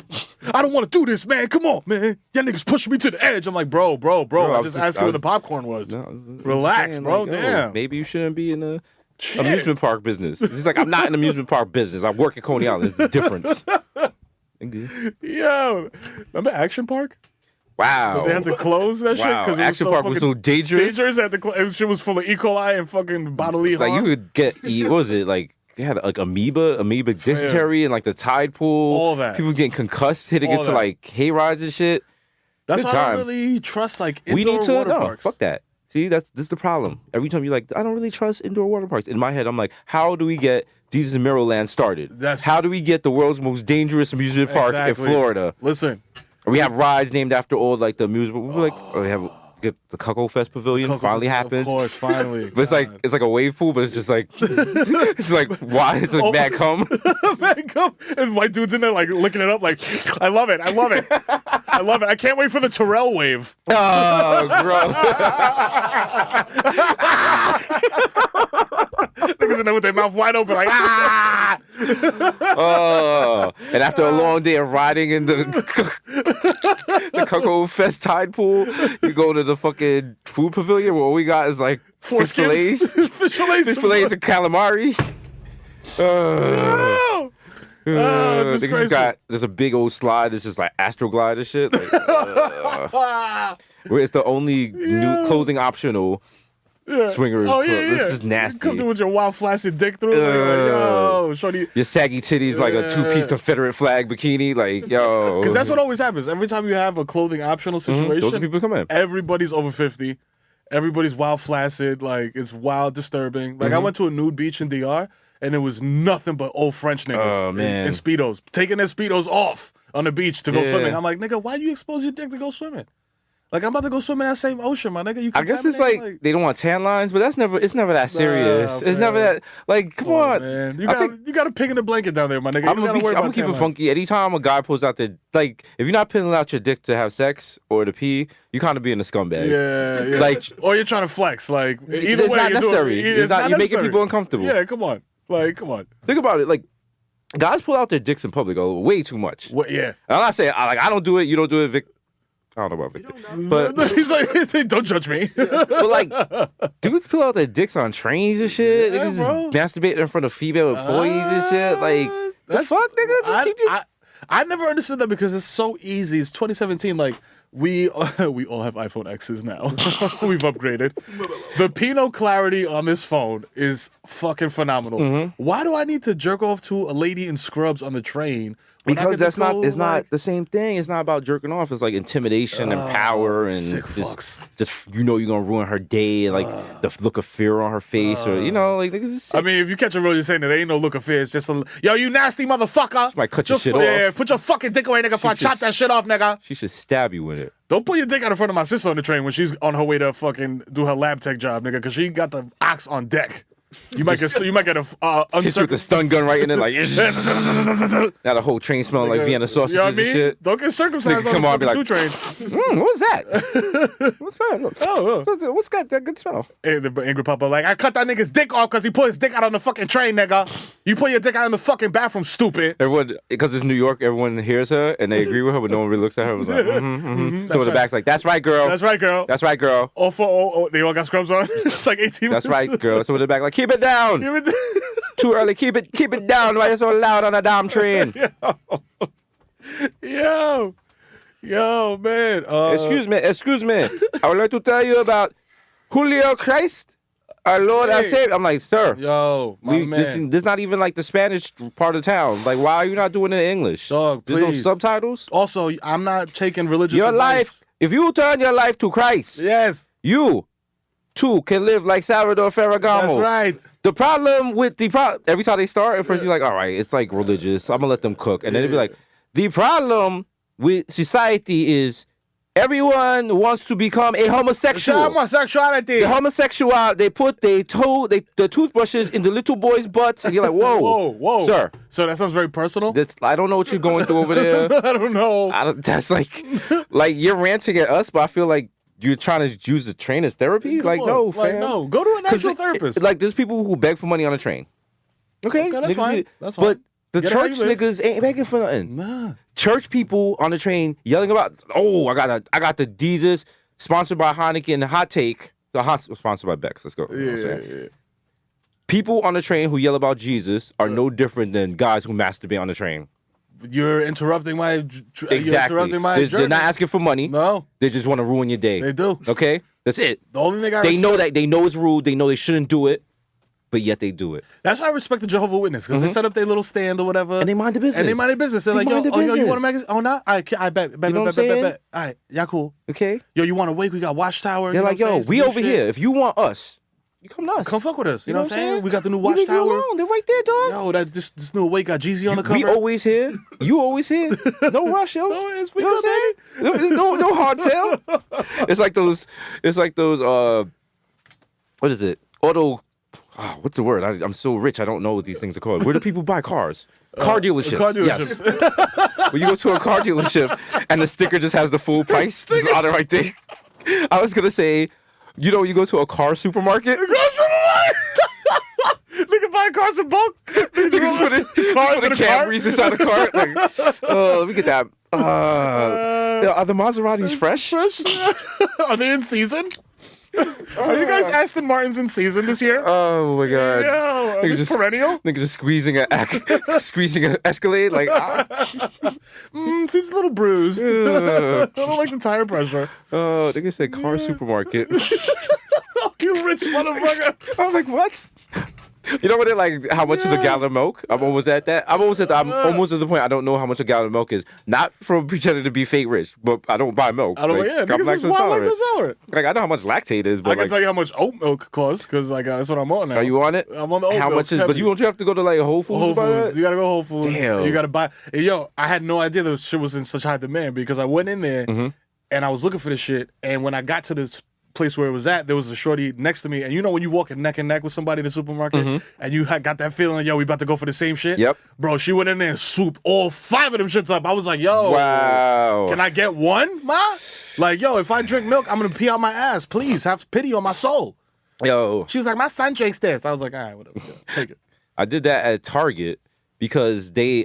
I don't want to do this, man. Come on, man. Y'all niggas pushing me to the edge. I'm like, bro. I just asked you where the popcorn was. Relax, saying, bro. like, yo, Damn. maybe you shouldn't be in the Shit. amusement park business. He's like, I'm not in amusement park business. I work at Coney Island. There's a difference. Yo. Remember Action Park? Wow. They had to close that shit Wow. because Action Park was so dangerous. And shit was full of E. coli and fucking bodily harm. Like you could get, what was it? Like they had like amoeba dysentery, and like the tide pool. All that. People getting concussed, hitting All into that. like hay rides and shit. That's Good why I time. don't really trust like We indoor need to water no, parks. fuck that. See, this is the problem. Every time you're like, I don't really trust indoor water parks. In my head, I'm like, how do we get Desus and Mero Land started? How do we get the world's most dangerous amusement park in Florida? Listen. We have rides named after all like the amusement. We have get the Cuckold Fest Pavilion finally happens. Of course, finally. But it's like a wave pool, but it's just like it's like why? It's like mad cum. Mad cum. And white dudes in there like licking it up like I love it. I love it. I can't wait for the Terrell wave. Oh, bro. Niggas in there with their mouth wide open like Oh, and after a long day of riding in the Cuckold Fest tide pool, you go to the fucking food pavilion where all we got is like fish fillets, fish fillets and calamari. Disgraceful. Niggas got there's a big old slide. It's just like Astroglide and shit. Like, where it's the only new clothing optional. Swingers. Oh, yeah. This is nasty. You come through with your wild flaccid dick through. Like, yo, shorty. Your saggy titties like a two-piece Confederate flag bikini. Like, yo. Because that's what always happens. Every time you have a clothing optional situation, those are people come in. Everybody's over 50. Everybody's wild flaccid. Like, it's wild disturbing. Like, I went to a nude beach in DR, and it was nothing but old French niggas in Speedos. Taking their Speedos off on the beach to go swimming. I'm like, nigga, why do you expose your dick to go swimming? Like, I'm about to go swim in that same ocean, my nigga. I guess it's like they don't want tan lines, but it's never that serious. It's never that, like, come on. Man. You got a pig in the blanket down there, my nigga. I'm gonna keep it funky. Anytime a guy pulls out like, if you're not pulling out your dick to have sex or to pee, you kind of being a scumbag. Yeah. Like, or you're trying to flex. Like, either way, not necessary. It's not you're making necessary. people uncomfortable. Yeah, come on. Like, come on. Think about it. Like, guys pull out their dicks in public way too much. What? Yeah. I'm not saying I don't do it. You don't do it, Vic. I don't know about Victor. But he's like, don't judge me. But like, dudes pull out their dicks on trains and shit. Yeah, Niggas bro. just masturbating in front of female employees and shit. Like, the fuck, nigga? Just keep it. I never understood that because it's so easy. It's 2017. Like, we all have iPhone X's now. We've upgraded. The Pinot clarity on this phone is fucking phenomenal. Why do I need to jerk off to a lady in scrubs on the train? Because it's not the same thing. It's not about jerking off. It's like intimidation and power and sick just you're gonna ruin her day and like the look of fear on her face or like I mean, if you catch a road, you're saying that ain't no look of fear. It's just yo, you nasty motherfucker. Might cut your shit Yeah, off. put your fucking dick away, nigga. Before I chop that shit off, nigga. She should stab you with it. Don't put your dick out in front of my sister on the train when she's on her way to fucking do her lab tech job, nigga, because she got the ox on deck. You might get a Hit you with the stun gun right in it, like now the whole train smelling like Vienna sausages you know what I mean? and shit. Don't get circumcised on the fucking 2 train. What was that? What's that? Look. What's got that good smell? And the angry papa like, I cut that nigga's dick off because he put his dick out on the fucking train, nigga. You put your dick out in the fucking bathroom, stupid. Everyone, because it's New York, everyone hears her and they agree with her, but no one really looks at her. It was like, So the back's like, that's right, girl. That's right, girl. That's right, girl. They all got scrubs on. It's like 18. That's right, girl. So in the back, like, keep it down. Too early. Keep it down. Why you so loud on a damn train? Yo, man. Excuse me. I would like to tell you about Julio Christ, our Lord and Savior. I'm like, sir. Yo, my man. This is not even like the Spanish part of town. Like, why are you not doing it in English? Dog, There's no please. subtitles. Also, I'm not taking religious Your advice. life, if you turn your life to Christ, Yes. you too can live like Salvador Ferragamo. That's right. The problem with every time they start, at first you're like, all right, it's like religious. I'm gonna let them cook, and then they'll be like, the problem with society is everyone wants to become a homosexual. It's homosexuality. The homosexual, they put the toothbrushes in the little boys' butts, and you're like, whoa, sir. So that sounds very personal. I don't know what you're going through over there. I don't know. That's like you're ranting at us, but I feel like you're trying to use the train as therapy? Come on. No, fam. No. Go to an actual therapist. There's people who beg for money on a train. Okay, that's fine. That's fine. But the Get it how church you live. niggas ain't begging for nothing. Nah. Church people on the train yelling about, I got the Desus, sponsored by Heineken Hot Take. Sponsored by Bex. Let's go. Yeah. People on the train who yell about Jesus are no different than guys who masturbate on the train. You're interrupting my Exactly. journey. They're not asking for money. No. They just want to ruin your day. They do. Okay? That's it. The only thing They know it's rude. They know they shouldn't do it, but yet they do it. That's why I respect the Jehovah's Witness, because they set up their little stand or whatever. And they mind the business. They're like, yo, you want to make it? Oh, not? I bet. You know what I'm saying? All right, y'all cool. Okay? Yo, you want to wake? We got Watchtower. They're like, yo, we over here. If you want us, you come to us. Come fuck with us. You know what I'm saying? We got the new We leave you Watchtower. alone. They're right there, dog. Yo, this new Awake got Jeezy on the cover. We always here. You always here. No rush, yo. No, it's you know what I'm saying? No hard sale. It's like those. What is it? What's the word? I'm so rich. I don't know what these things are called. Where do people buy cars? Car dealerships. Car dealerships. Yes. When you go to a car dealership and the sticker just has the full price just on it right there. I was gonna say, you go to a car supermarket. Nigga buy cars in bulk. Niggas put the Camrys inside the car. Like, let me get that. Are the Maseratis fresh? Are they in season? Are you guys Aston Martins in season this year? Oh my god! Yo, are these perennial? Niggas just squeezing an Escalade. Like, seems a little bruised. I don't like the tire pressure. Oh, nigga said car supermarket. You rich motherfucker. I was like, what? You know what? Like, how much is a gallon of milk? I'm almost at that. I'm almost at the point I don't know how much a gallon of milk is. Not from pretending to be fake rich, but I don't buy milk. I don't. Like, Yeah, I'm because it's wild lactose tolerant. Like, I know how much lactate is, but I can tell you how much oat milk costs because that's what I'm on now. Are you on it? I'm on the oat milk. How much is? But you have to go to like Whole Foods. Whole Foods. You gotta go Whole Foods. Damn. You gotta buy. Yo, I had no idea this shit was in such high demand because I went in there and I was looking for this shit, and when I got to this place where it was at, there was a shorty next to me, and you know when you walk neck and neck with somebody in the supermarket and you got that feeling, yo, we about to go for the same shit. Yep. Bro, she went in there and swooped all 5 of them shits up. I was like, yo, wow, can I get one, ma? Like, yo, if I drink milk, I'm gonna pee out my ass. Please have pity on my soul. Yo, she was like, my son drinks this. I was like, all right, whatever, take it. I did that at Target because they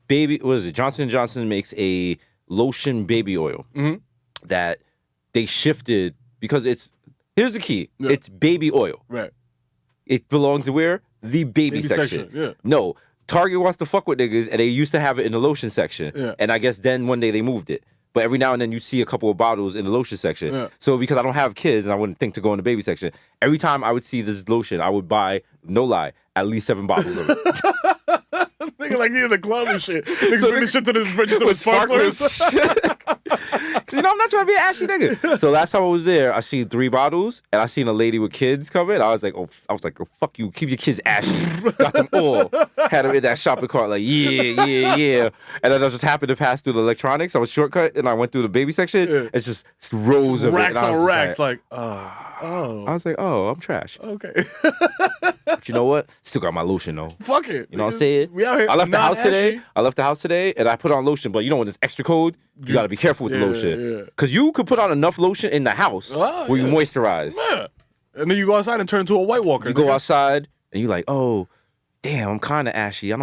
Johnson & Johnson makes a lotion baby oil that they shifted because here's the key. Yeah. It's baby oil. Right. It belongs to where? The baby section. Yeah. No, Target wants to fuck with niggas, and they used to have it in the lotion section. Yeah. And I guess then one day they moved it. But every now and then you see a couple of bottles in the lotion section. Yeah. So because I don't have kids and I wouldn't think to go in the baby section, every time I would see this lotion, I would buy, no lie, at least 7 bottles of it. Nigga like you in the club and shit. Niggas bring the shit to the register with sparklers. You know, I'm not trying to be an ashy nigga. So last time I was there, I seen 3 bottles, and I seen a lady with kids coming. I was like, oh, fuck you. Keep your kids ashy. Got them all. Had them in that shopping cart, like, yeah. And then I just happened to pass through the electronics. I was shortcut, and I went through the baby section. Yeah. It's just rows of racks it. on racks. Like, oh. I was like, oh, I'm trash. Okay. But you know what? Still got my lotion though. Fuck it. You know what I'm saying? We out here. I left the house today. non-ashy. And I put on lotion. But you know when it's extra cold, you got to be careful with the lotion. Because you could put on enough lotion in the house where you moisturize. Yeah. And then you go outside and turn into a White Walker. You go outside and you're like, oh, damn, I'm kind of ashy. I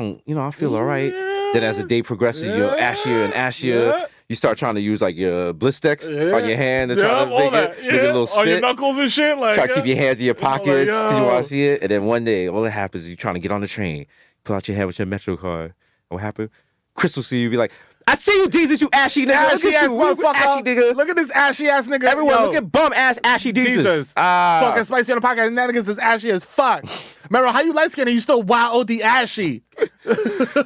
feel all right. Then as the day progresses, you're ashier and ashier. Yeah. You start trying to use like your Blistex on your hand and try to make it a little spit. On your knuckles and shit. Like, try to keep your hands in your pockets because you want to see it. And then one day, all that happens is you're trying to get on the train. Pull out your hand with your Metro card. And what happened? Chris will see you be like, I see you, Jesus, you ashy nigga. Ashy ass motherfucker. Ashy nigga. Look at this ashy ass nigga. Everyone, look at bum ass ashy Jesus. Talking spicy on the podcast. And that nigga's as ashy as fuck. Mero, how you light skinned and you still wild OD ashy?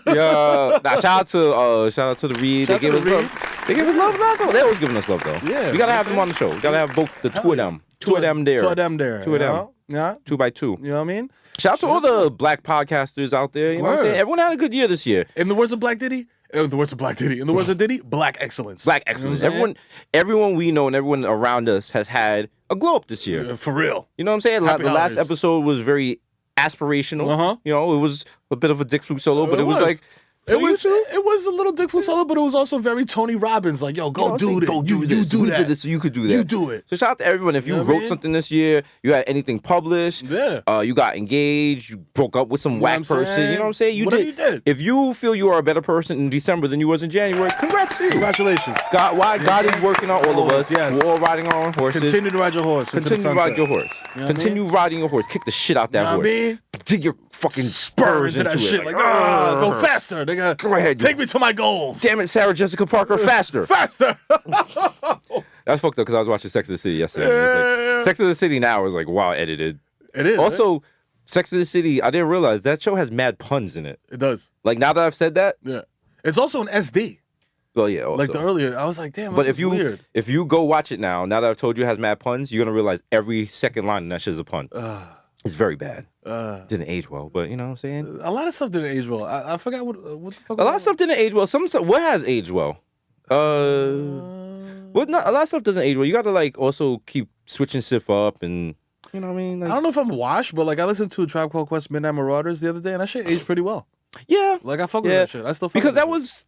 Yeah. Shout out to the Reed. They gave us love. They gave us love last time. They always giving us love though. Yeah. We gotta have them on the show. We gotta have both the two of them. Two of them there. Two of them there. Two of them. Yeah. 2 by 2. You know what I mean? Shout out to all the black podcasters out there. You know what I'm saying? Everyone had a good year this year. In the words of Black Diddy. In the words of Diddy, black excellence. Black excellence. You know everyone we know and everyone around us has had a glow up this year. For real. You know what I'm saying? The last episode was very aspirational. You know, it was a bit of a dick flute solo, but it was like it was a little dick flute solo, but it was also very Tony Robbins. Like, yo, go do it. You do that. We did this, so you could do that. You do it. So shout out to everyone. If you wrote something this year, you had anything published, you got engaged, you broke up with some whack person. You know what I'm saying? Whatever you did. If you feel you are a better person in December than you was in January, congrats to you. Congratulations. God is working on all of us. Yes. We're all riding our own horses. Continue to ride your horse. Continue to ride your horse. Continue riding your horse. Kick the shit out that horse. Dig your fucking spurs into that shit. Like, go faster, nigga. Go ahead. Take me to my goals. Damn it, Sarah Jessica Parker, faster. Faster. That's fucked up because I was watching Sex and the City yesterday. Like, Sex and the City now is like wow edited. It is. Also, Sex and the City, I didn't realize that show has mad puns in it. It does. Like now that I've said that. Yeah. It's also an SD. Well, yeah. Also. Like the earlier, I was like, damn. But if you go watch it now that I've told you it has mad puns, you're gonna realize every second line in that shit is a pun. It's very bad. Didn't age well, but you know what I'm saying? A lot of stuff didn't age well. I forgot what the fuck. A lot of stuff didn't age well. What has aged well? A lot of stuff doesn't age well. You gotta like also keep switching stuff up and you know what I mean? Like, I don't know if I'm washed, but like I listened to a Tribe Called Quest Midnight Marauders the other day and that shit aged pretty well. Yeah. Like I fuck with that shit. I still fuck because with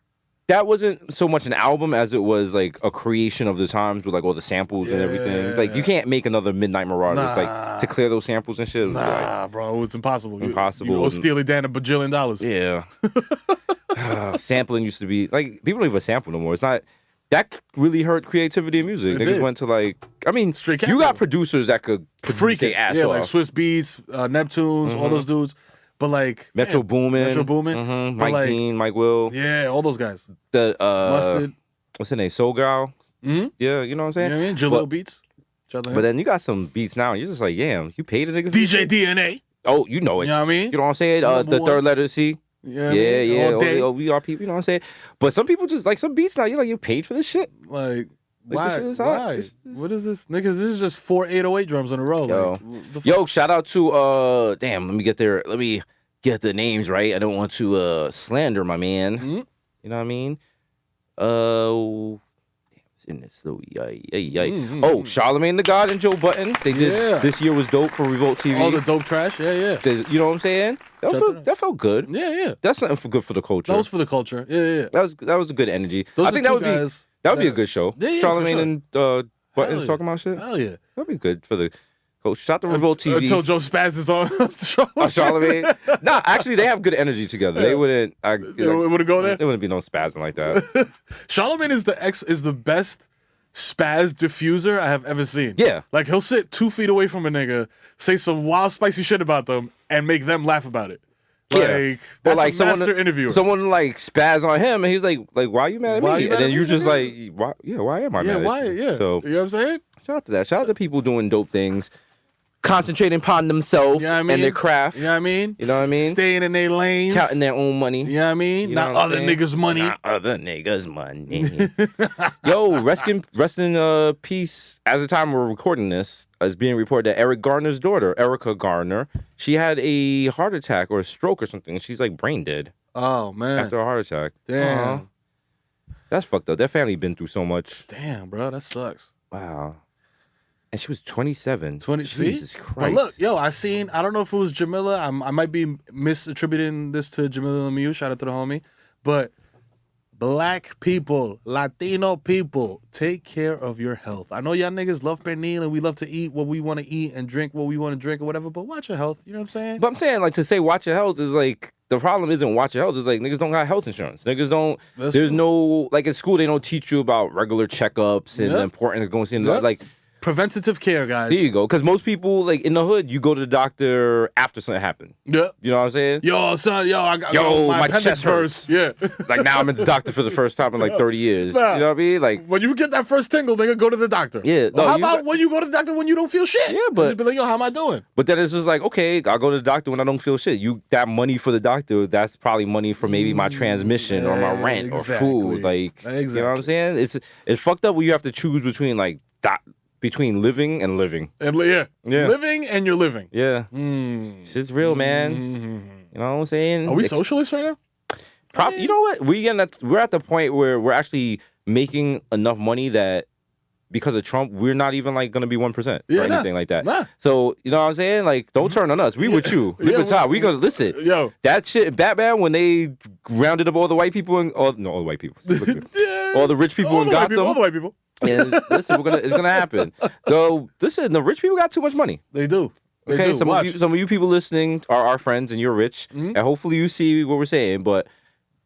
that wasn't so much an album as it was like a creation of the times with like all the samples and everything. Like you can't make another Midnight Marauders like to clear those samples and shit. Bro, it's impossible. Impossible. You owe Steely Dan $1 bajillion. Yeah. Sampling used to be like people don't even sample no more. It's not that really hurt creativity in music. They just went to like Straight you got producers that could freak their ass off. like Swiss Beats, Neptunes, all those dudes. But like Metro Boomin, Mike Dean, Mike Will, all those guys. The Mustard, what's her name? Soul Girl. Yeah, you know what I'm saying. You know what I mean? Jalil Beats. But then you got some beats now, and you're just like, damn, you paid a nigga. DJ DNA. Oh, you know it. You know what I mean? You know what I'm saying? The third letter C. Yeah. All we are people. You know what I'm saying? But some people just like some beats now. You're like, you paid for this shit. Like why? Why? What is this? Niggas, this is just 4 808 drums in a row. Yo, shout out to damn, let me get the names right. I don't want to slander my man. You know what I mean? It's in this though. Oh, Charlamagne the God and Joe Budden. They did this year was dope for Revolt TV. All the dope trash. Yeah. You know what I'm saying? That felt good. Yeah. That's something good for the culture. That was for the culture. Yeah. That was a good energy. I think that would be a good show. Yeah, Charlamagne and Buttons talking about shit. Hell yeah. That'd be good for the coach. Shout to Revolt TV. Until Joe Spaz is on Charlamagne. Nah, actually, they have good energy together. They wouldn't. It wouldn't go there. There wouldn't be no spazzing like that. Charlamagne is the best spaz diffuser I have ever seen. Yeah. Like he'll sit 2 feet away from a nigga, say some wild spicy shit about them, and make them laugh about it. Like that's like a master interviewer. Someone like spaz on him, and he's like, why are you mad at me? And then you just like, why? Yeah, why am I mad? Why? At you? Yeah. So you know what I'm saying? Shout out to that. Shout out to people doing dope things, concentrating upon themselves and their craft. You know what I mean? You know what I mean? Staying in their lanes, counting their own money. You know what I mean? Not other niggas' money. Not other niggas' money. Yo, rest in peace. As the time we're recording this, is being reported that Eric Garner's daughter, Erica Garner, she had a heart attack or a stroke or something. She's like brain dead. Oh man! After a heart attack. Damn. That's fucked up. Their family been through so much. Damn, bro, that sucks. Wow. And she was 27. 20. Jesus See? Christ. But look, yo, I don't know if it was Jamila. I might be misattributing this to Jamila Lemieux. Shout out to the homie. But Black people, Latino people, take care of your health. I know y'all niggas love pernil and we love to eat what we want to eat and drink what we want to drink or whatever, but watch your health. You know what I'm saying? But I'm saying, like, to say watch your health is like, the problem isn't watch your health. It's like, niggas don't got health insurance. Niggas don't, there's no, like, in school, they don't teach you about regular checkups and the importance of going to see, like, preventative care, guys. there you go. Because most people, like, in the hood, you go to the doctor after something happened. Yep. You know what I'm saying? Yo, son, I got my appendix chest hurts. Yeah. Like, now I'm at the doctor for the first time in, like, 30 years. Nah. You know what I mean? Like, when you get that first tingle, nigga, go to the doctor. Yeah. Well, how about when you go to the doctor when you don't feel shit? Yeah, but... Just be like, yo, how am I doing? But then it's just like, okay, I'll go to the doctor when I don't feel shit. That money for the doctor, that's probably money for maybe my transmission or my rent or food. Like, you know what I'm saying? It's fucked up when you have to choose between, like, between living and living. Yeah. Living and you're living. Yeah. Shit's real, man. You know what I'm saying? Are we socialists right now? You know what? We're at the point where we're actually making enough money that because of Trump, we're not even like going to be 1% or anything like that. Nah. So, you know what I'm saying? Like, don't turn on us. We with you. We with Todd. We going to listen. Yo. That shit, Batman, when they rounded up all the white people and all the white people. All the rich people in Gotham. All the white people. And listen, it's gonna happen. Though, listen, the rich people got too much money. They do. Okay, some of you people listening are our friends, and you're rich, and hopefully you see what we're saying. But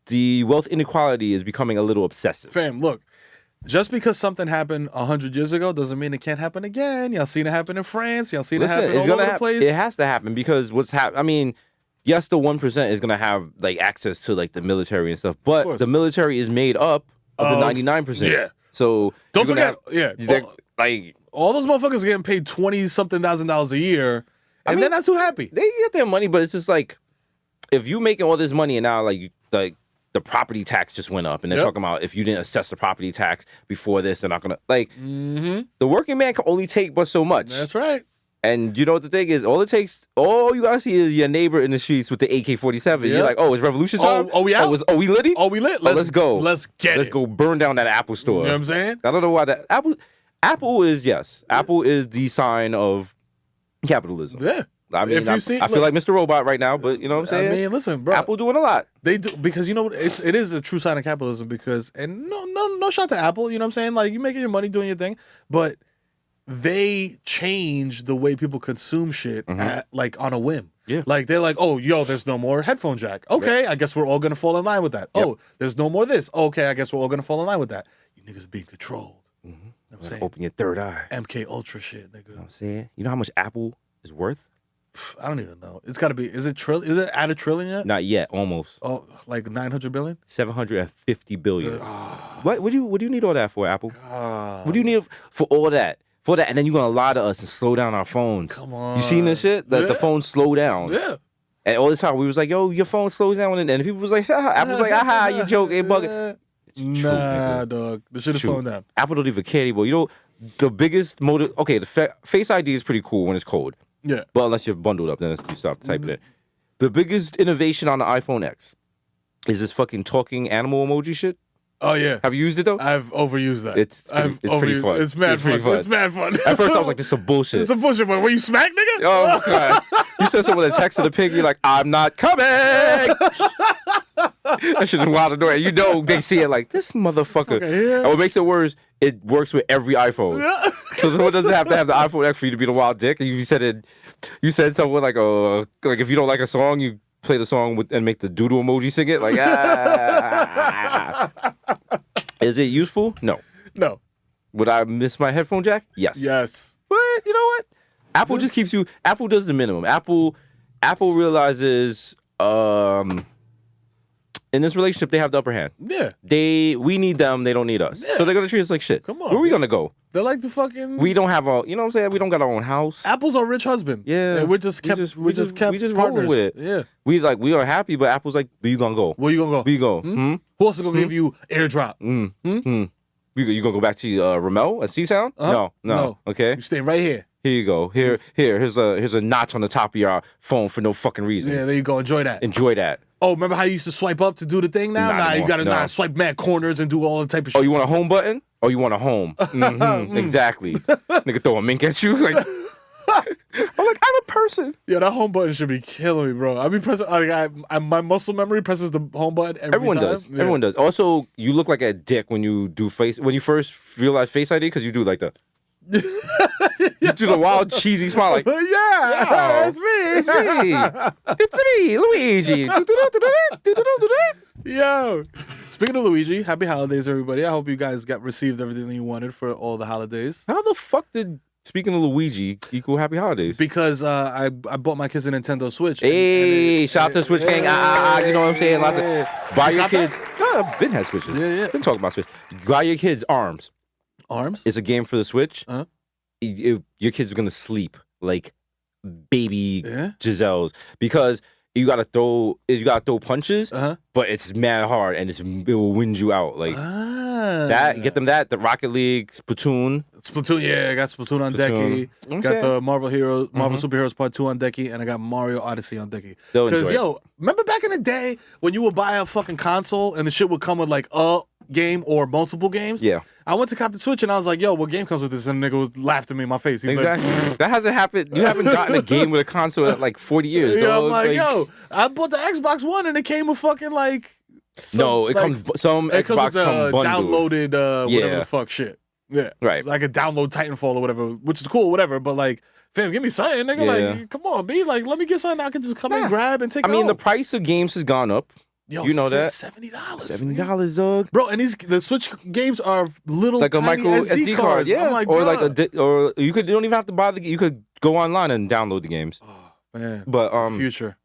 the wealth inequality is becoming a little obsessive. Fam, look, just because something happened 100 years ago doesn't mean it can't happen again. Y'all seen it happen in France. Y'all seen it happen all over the place. It has to happen because I mean, yes, the 1% is gonna have like access to like the military and stuff, but the military is made up of the 99%. Yeah. So don't forget, like all those motherfuckers are getting paid $20-something thousand a year, and they're not too happy. They get their money, but it's just like if you making all this money and now like the property tax just went up, and they're talking about if you didn't assess the property tax before this, they're not gonna like. The working man can only take but so much. That's right. And you know what the thing is? All you gotta see is your neighbor in the streets with the AK-47. You're like, oh, it's revolution time? Oh, we out? We litty? Oh, we lit? Let's go. Let's go burn down that Apple store. You know what I'm saying? I don't know why that Apple is Apple is the sign of capitalism. Yeah. I mean, I feel like Mr. Robot right now, but you know what I'm saying? I mean, listen, bro. Apple doing a lot. They do, because you know it is a true sign of capitalism and no shot to Apple, you know what I'm saying? Like, you making your money doing your thing, but they change the way people consume shit like on a whim. Yeah. Like, they're like, oh, yo, there's no more headphone jack. Okay, I guess we're all gonna fall in line with that. Yep. Oh, there's no more this. Okay, I guess we're all gonna fall in line with that. You niggas are being controlled. You know what I'm saying? Open your third eye. MK Ultra shit, nigga. You know what I'm saying? You know how much Apple is worth? I don't even know. It's gotta be, is it at a trillion yet? Not yet, almost. Oh, like 900 billion? 750 billion. What do you need all that for, Apple? What do you need for all that? For that, and then you're gonna lie to us and slow down our phones. Come on. You seen this shit? The phones slow down. Yeah. And all this time we was like, yo, your phone slows down, and people was like, Apple was like, aha, you joking, bugging. Nah, dog. The shit is slowing down. Apple don't even care anymore. You know, the biggest motive. Okay, the Face ID is pretty cool when it's cold. Yeah. But unless you're bundled up, then you start typing it. The biggest innovation on the iPhone X is this fucking talking animal emoji shit. Oh, yeah. Have you used it, though? I've overused that. It's pretty fun. It's mad fun. It's mad fun. At first, I was like, this is some bullshit. It's some bullshit, but when you smack, nigga? Oh, my God. You said someone that texted the pig, you're like, I'm not coming. That shit is wild annoying. You know they see it like, this motherfucker. Okay, yeah. And what makes it worse, it works with every iPhone. Yeah. So someone doesn't have to have the iPhone X for you to be the wild dick. And you said something like if you don't like a song, you play the song and make the doodle emoji sing it. Like, Is it useful? No. No. Would I miss my headphone jack? Yes. Yes. But you know what? Apple just keeps you. Apple does the minimum. Apple realizes in this relationship they have the upper hand. Yeah. We need them. They don't need us. Yeah. So they're gonna treat us like shit. Come on. Where are we gonna go? They're like the fucking. We don't have you know what I'm saying? We don't got our own house. Apple's our rich husband. Yeah. And we just kept rolling with it. Yeah. We are happy, but Apple's like, where you gonna go? Where you gonna go? Where you go? Who else is gonna give you AirDrop? You gonna go back to Ramel at C-Town? No. Okay. You stay right here. Here you go. Here's a notch on the top of your phone for no fucking reason. Yeah, there you go. Enjoy that. Oh, remember how you used to swipe up to do the thing now? Nah, you gotta swipe mad corners and do all the type of shit. Oh, you want a home button? Oh, you want a home? Exactly. Nigga throw a mink at you like. I'm like, I'm a person. Yeah, that home button should be killing me, bro. I be pressing. My muscle memory presses the home button every time. Does. Yeah. Everyone does. Also, you look like a dick when you do when you first realize Face ID because you do like the. You do the wild cheesy smile like. Yeah, it's me. It's me, Luigi. Yo. Speaking of Luigi, happy holidays, everybody. I hope you guys received everything that you wanted for all the holidays. How the fuck did speaking of Luigi equal happy holidays? Because I bought my kids a Nintendo Switch. Hey, shout out to Switch Gang. You know what I'm saying? Lots of buy your kids. I've been had Switches. Yeah. Been talking about Switch. Buy your kids Arms. Arms? It's a game for the Switch. Uh-huh. Your kids are gonna sleep like baby Giselles because you gotta throw punches, but it's mad hard and it will wind you out like that. Get them that the Rocket League, Splatoon. Yeah, I got Splatoon on decky. Got the Marvel Superheroes Part 2 on decky, and I got Mario Odyssey on decky. Because remember back in the day when you would buy a fucking console and the shit would come with like a game or multiple games? Yeah. I went to cop the Switch and I was like, yo, what game comes with this? And the nigga laughed at me in my face. He's exactly. like, that hasn't happened. You haven't gotten a game with a console in like 40 years. Yeah, I'm like, yo, I bought the Xbox One and it came with fucking like. Xbox comes with the downloaded whatever the fuck shit. Yeah. Right. Like a download Titanfall or whatever, which is cool, whatever. But like, fam, give me something, nigga. Yeah. Like, come on, B. Like, let me get something I can just come and grab and take it the price of games has gone up. Yo, you know that $70. $70, dog. Bro, and the Switch games are little like tiny a micro SD card. Yeah. I'm like, or like or you don't even have to buy you could go online and download the games. Oh, man. But future.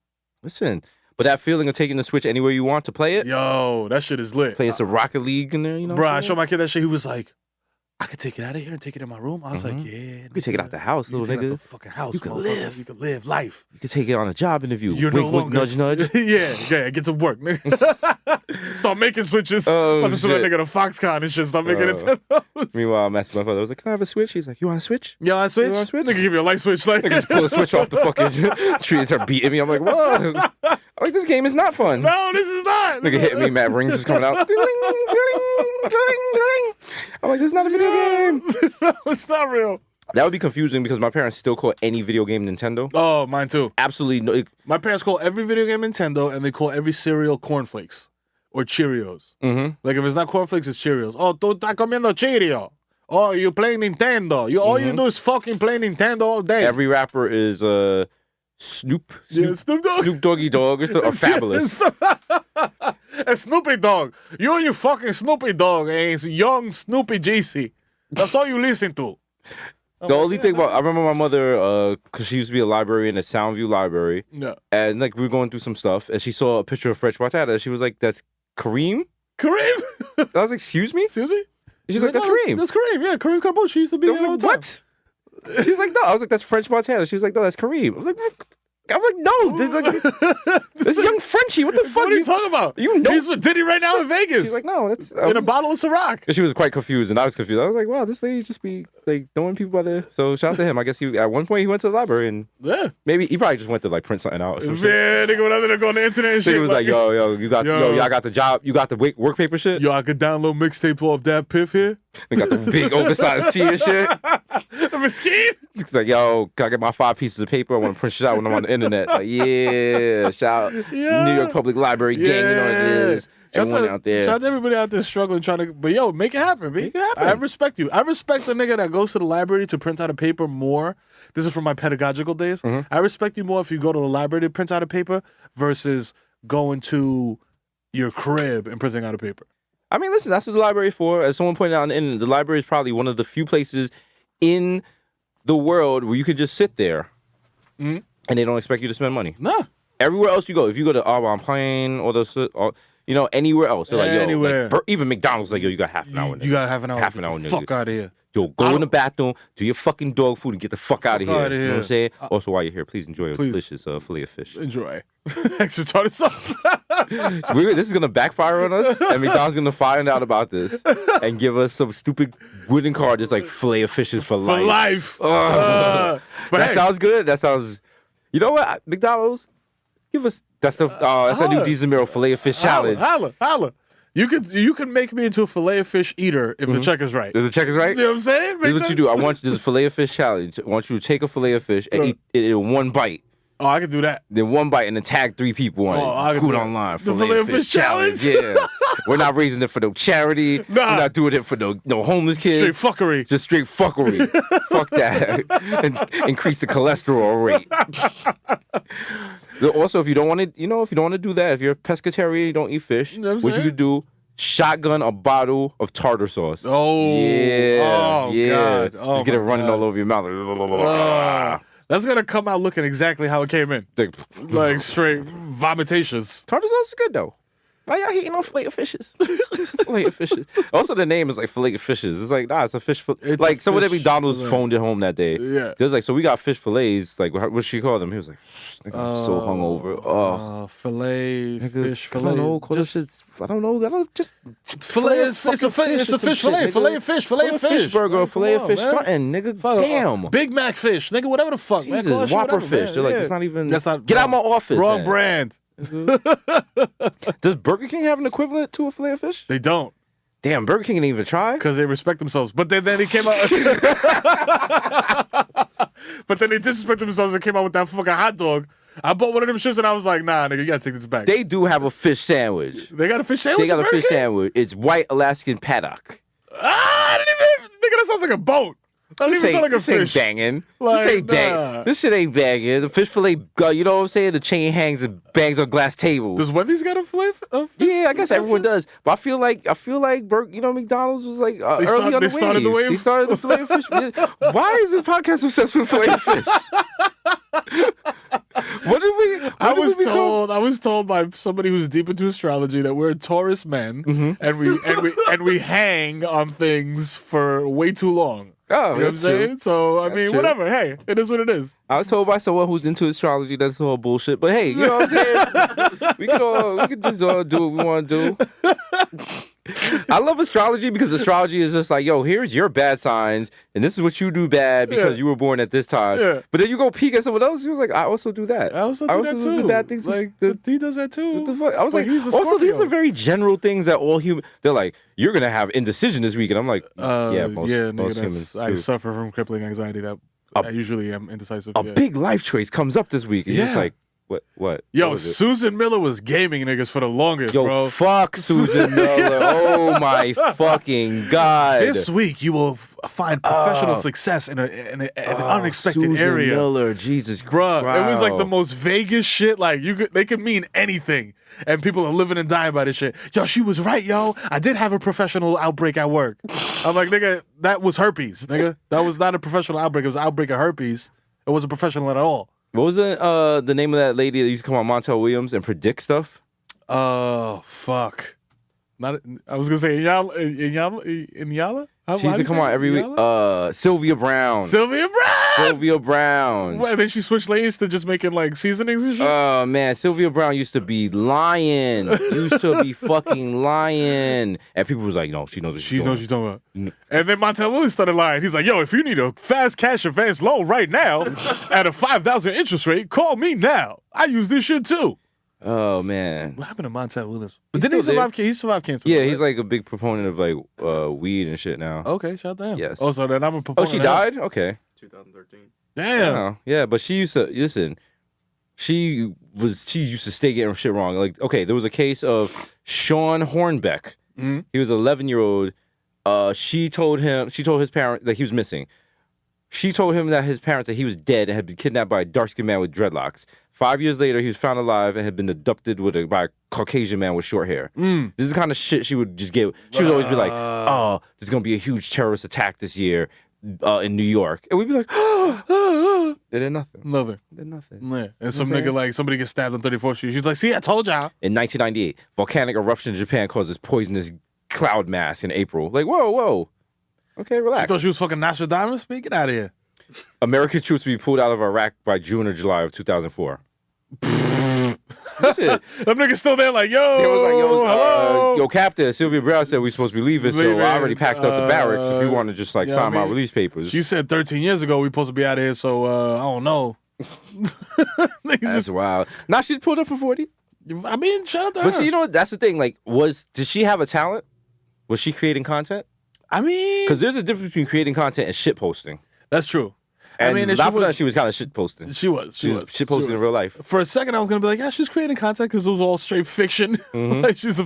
Listen. But that feeling of taking the Switch anywhere you want to play it. Yo, that shit is lit. Playing some Rocket League in there, you know. Bro, I showed my kid that shit. He was like, I could take it out of here and take it in my room. I was like, yeah. You could take it out the house, little nigga. Out the fucking house. You can live. You can live life. You could take it on a job interview. You're wink, no longer... wink, nudge, nudge. yeah, get to work, nigga. Start making Switches. Oh, shit. That nigga to Foxconn and shit. Start making Nintendos. Meanwhile, I'm asking my father, I was like, can I have a Switch? He's like, you want a Switch? You want a Switch? Nigga give you a light switch. Like, nigga just pull a Switch off the fucking tree and start beating me. I'm like, whoa. I'm like, this game is not fun. No, this is not. Nigga hit me, Matt Rings is coming out. I'm like, this is not a video game. No, it's not real. That would be confusing because my parents still call any video game Nintendo. Oh, mine too. Absolutely no. My parents call every video game Nintendo, and they call every cereal cornflakes or Cheerios. Mm-hmm. Like if it's not cornflakes, it's Cheerios. Oh, tú estás comiendo Cheerio. Oh, you playing Nintendo. All you do is fucking play Nintendo all day. Every rapper is Snoop Dogg. Snoop Doggy Dogg or Fabulous. And Snoopy Dogg. You and your fucking Snoopy Dogg ain't young Snoopy GC. That's all you listen to. The only thing about I remember my mother, because she used to be a librarian at Soundview Library. Yeah. And like we were going through some stuff, and she saw a picture of Fresh Batata. She was like, "That's Kareem." Kareem. I was like, "Excuse me." Excuse me. She's like, "That's Kareem." That's Kareem. Yeah, Kareem Carbucci. She used to be there all the time. What? She's like, "No." I was like, "That's French Montana." She was like, "No, that's Kareem." I'm like, no, this young Frenchie. What the fuck? What are you talking about? You know, he's with Diddy right now in Vegas. She's like, no, that's in a bottle of Ciroc. And she was quite confused, and I was confused. I was like, wow, this lady just be like knowing people by the. So shout out to him. I guess he at one point he went to the library and maybe he probably just went to like print something out. Yeah, nigga went out there go on the internet and shit. He was like, yo, you got y'all got the job, you got the work paper shit. Yo, I could download mixtape off that Piff here. They got the big oversized tee and shit. The mesquite. It's like, yo, can I get my 5 pieces of paper? I want to print shit out when I'm on the internet. Like, yeah, shout out New York Public Library gang, you know what it is. Everyone out there. Shout out to everybody out there struggling, trying to, but yo, make it happen, B. Make it happen. I respect you. I respect the nigga that goes to the library to print out a paper more. This is from my pedagogical days. Mm-hmm. I respect you more if you go to the library to print out a paper versus going to your crib and printing out a paper. I mean, listen, that's what the library is for. As someone pointed out on the internet, the library is probably one of the few places in the world where you could just sit there and they don't expect you to spend money. Nah. Everywhere else you go, if you go to I'm playing or anywhere else, they're like, yo, anywhere. Like, even McDonald's, like, yo, you got half an hour. You got half an hour. Half an hour, nigga. Fuck out of here. Yo, go in the bathroom, do your fucking dog food, and get the fuck out of here. Outta You know what I'm saying? Also, while you're here, please enjoy a delicious fillet of fish. Enjoy. Extra tartar sauce. This is going to backfire on us, and McDonald's going to find out about this and give us some stupid wooden card that's like fillet of fishes for life. For life. But that sounds good. That sounds... You know what? McDonald's, give us... That's a new Mero fillet of fish challenge. Holla. You could make me into a fillet of fish eater if the check is right. If the check is right? You know what I'm saying? This is what you do. I want you to do the fillet of fish challenge. I want you to take a fillet of fish and eat it in one bite. Oh, I can do that. Then one bite and then tag 3 people on it. Put it online. The fillet of fish challenge? Yeah. We're not raising it for no charity. We're not doing it for no homeless kids. Straight fuckery. Just straight fuckery. Fuck that. And increase the cholesterol rate. Also, if you don't want to, if you don't want to do that, if you're a pescatarian, you don't eat fish, what you could do, shotgun a bottle of tartar sauce. Oh. Yeah. God. Oh, just get it running all over your mouth. That's going to come out looking exactly how it came in. Like straight vomitations. Tartar sauce is good, though. Why y'all hating on fillet of fishes? Fillet of fishes. Also, the name is like fillet of fishes. It's like, it's a fish. Like, someone at McDonald's phoned it home that day. Yeah. There's like, so we got fish fillets. Like, what she called them? He was like, I'm so hungover. Fillet, fish fillet. I don't know. Just fillet is it's a fish fillet. Fillet of fish. Fillet of fish. Fish burger, fillet of fish, something, nigga. Damn. Big Mac fish, nigga. Whatever the fuck, Jesus, man. Whopper fish. They're like, it's not even. That's not. Get out of my office. Wrong brand. Does Burger King have an equivalent to a fillet of fish? They don't. Damn, Burger King didn't even try? Because they respect themselves. But then they came out. But then they disrespected themselves and came out with that fucking hot dog. I bought one of them shits and I was like, nah, nigga, you gotta take this back. They do have a fish sandwich. They got a fish sandwich? They got a fish sandwich. It's white Alaskan paddock. I didn't even. Nigga, that sounds like a boat. That don't even sound like a fish. This ain't banging. Like, this ain't banging. This shit ain't banging. The fish fillet, you know what I'm saying? The chain hangs and bangs on glass tables. Does Wendy's got a fillet? Yeah, I guess everyone does. But I feel like McDonald's was like early on the wave. Started the wave. They started the fillet of fish. Why is this podcast obsessed with fillet of fish? What did we? I was told by somebody who's deep into astrology that we're Taurus men, and we hang on things for way too long. Oh, you know what I'm saying? So I mean, whatever. Hey, it is what it is. I was told by someone who's into astrology that's all bullshit. But hey, you know what I'm saying? we could just all do what we want to do. I love astrology because astrology is just like, yo, here's your bad signs, and this is what you do bad because you were born at this time. Yeah. But then you go peek at someone else, you're like, I also do that. I also do that too. Do bad things. Like he does that too. What the fuck? I was like, he's a also Scorpio. these are very general things that all human. They're like, you're gonna have indecision this week, and I'm like, most humans. I suffer from crippling anxiety that I usually am indecisive. A big life choice comes up this week, and you're just like. What? Yo, Susan Miller was gaming niggas for the longest, bro. Fuck Susan Miller. Oh my fucking God. This week you will find professional success in an unexpected Susan area. Miller, Jesus Bruh, Christ. it was like the most Vegas shit. Like they could mean anything. And people are living and dying by this shit. Yo, she was right, yo. I did have a professional outbreak at work. I'm like, nigga, that was herpes, nigga. That was not a professional outbreak. It was an outbreak of herpes. It wasn't professional at all. What was the name of that lady that used to come on Montel Williams and predict stuff? Oh, fuck. I was gonna say Inyala? She used to come on every week. Sylvia Brown. Sylvia Brown! What, and then she switched lanes to just making like seasonings and shit? Oh, man. Sylvia Brown used to be lying. Fucking lying. And people was like, no, she knows what she's talking about. And then Montel Williams started lying. He's like, yo, if you need a fast cash advance loan right now at a 5,000 interest rate, call me now. I use this shit too. Oh, man. What happened to Montel Williams? But didn't he survive? He survived cancer. Yeah, he's like a big proponent of like weed and shit now. Okay, shout out. Yes. Oh, so then I'm a proponent. Oh, she died? Okay. 2013. Damn. Oh, yeah, but she used to listen. She used to stay getting shit wrong. Like, okay, there was a case of Sean Hornbeck. Mm-hmm. He was an 11-year-old. She told his parents that he was missing. She told him that his parents that he was dead and had been kidnapped by a dark-skinned man with dreadlocks. 5 years later, he was found alive and had been abducted by a Caucasian man with short hair. This is the kind of shit she would just give. She would always be like, oh, there's going to be a huge terrorist attack this year in New York. And we'd be like, They did nothing. They did nothing. Yeah. And some nigga, like, somebody gets stabbed on 34th Street. She's like, see, I told y'all. In 1998, volcanic eruption in Japan causes poisonous cloud mass in April. Like, whoa. Okay, relax. She thought she was fucking Nostradamus? Get out of here. American troops to be pulled out of Iraq by June or July of 2004. Them niggas still there like, yo, they was like, yo, Captain, Sylvia Brown said we supposed to be leaving, so I already packed up the barracks if you want to just like sign my release papers. She said 13 years ago we supposed to be out of here, so I don't know. That's wild. Nah, she pulled up for 40. I mean, shout out to her. But see, you know what? That's the thing. Like, did she have a talent? Was she creating content? I mean, Because there's a difference between creating content and shit posting. that's true. And I mean, she was kind of shit posting. She was shit posting in real life. For a second, I was gonna be like, yeah, she's creating content because it was all straight fiction. Mm-hmm. Like, she's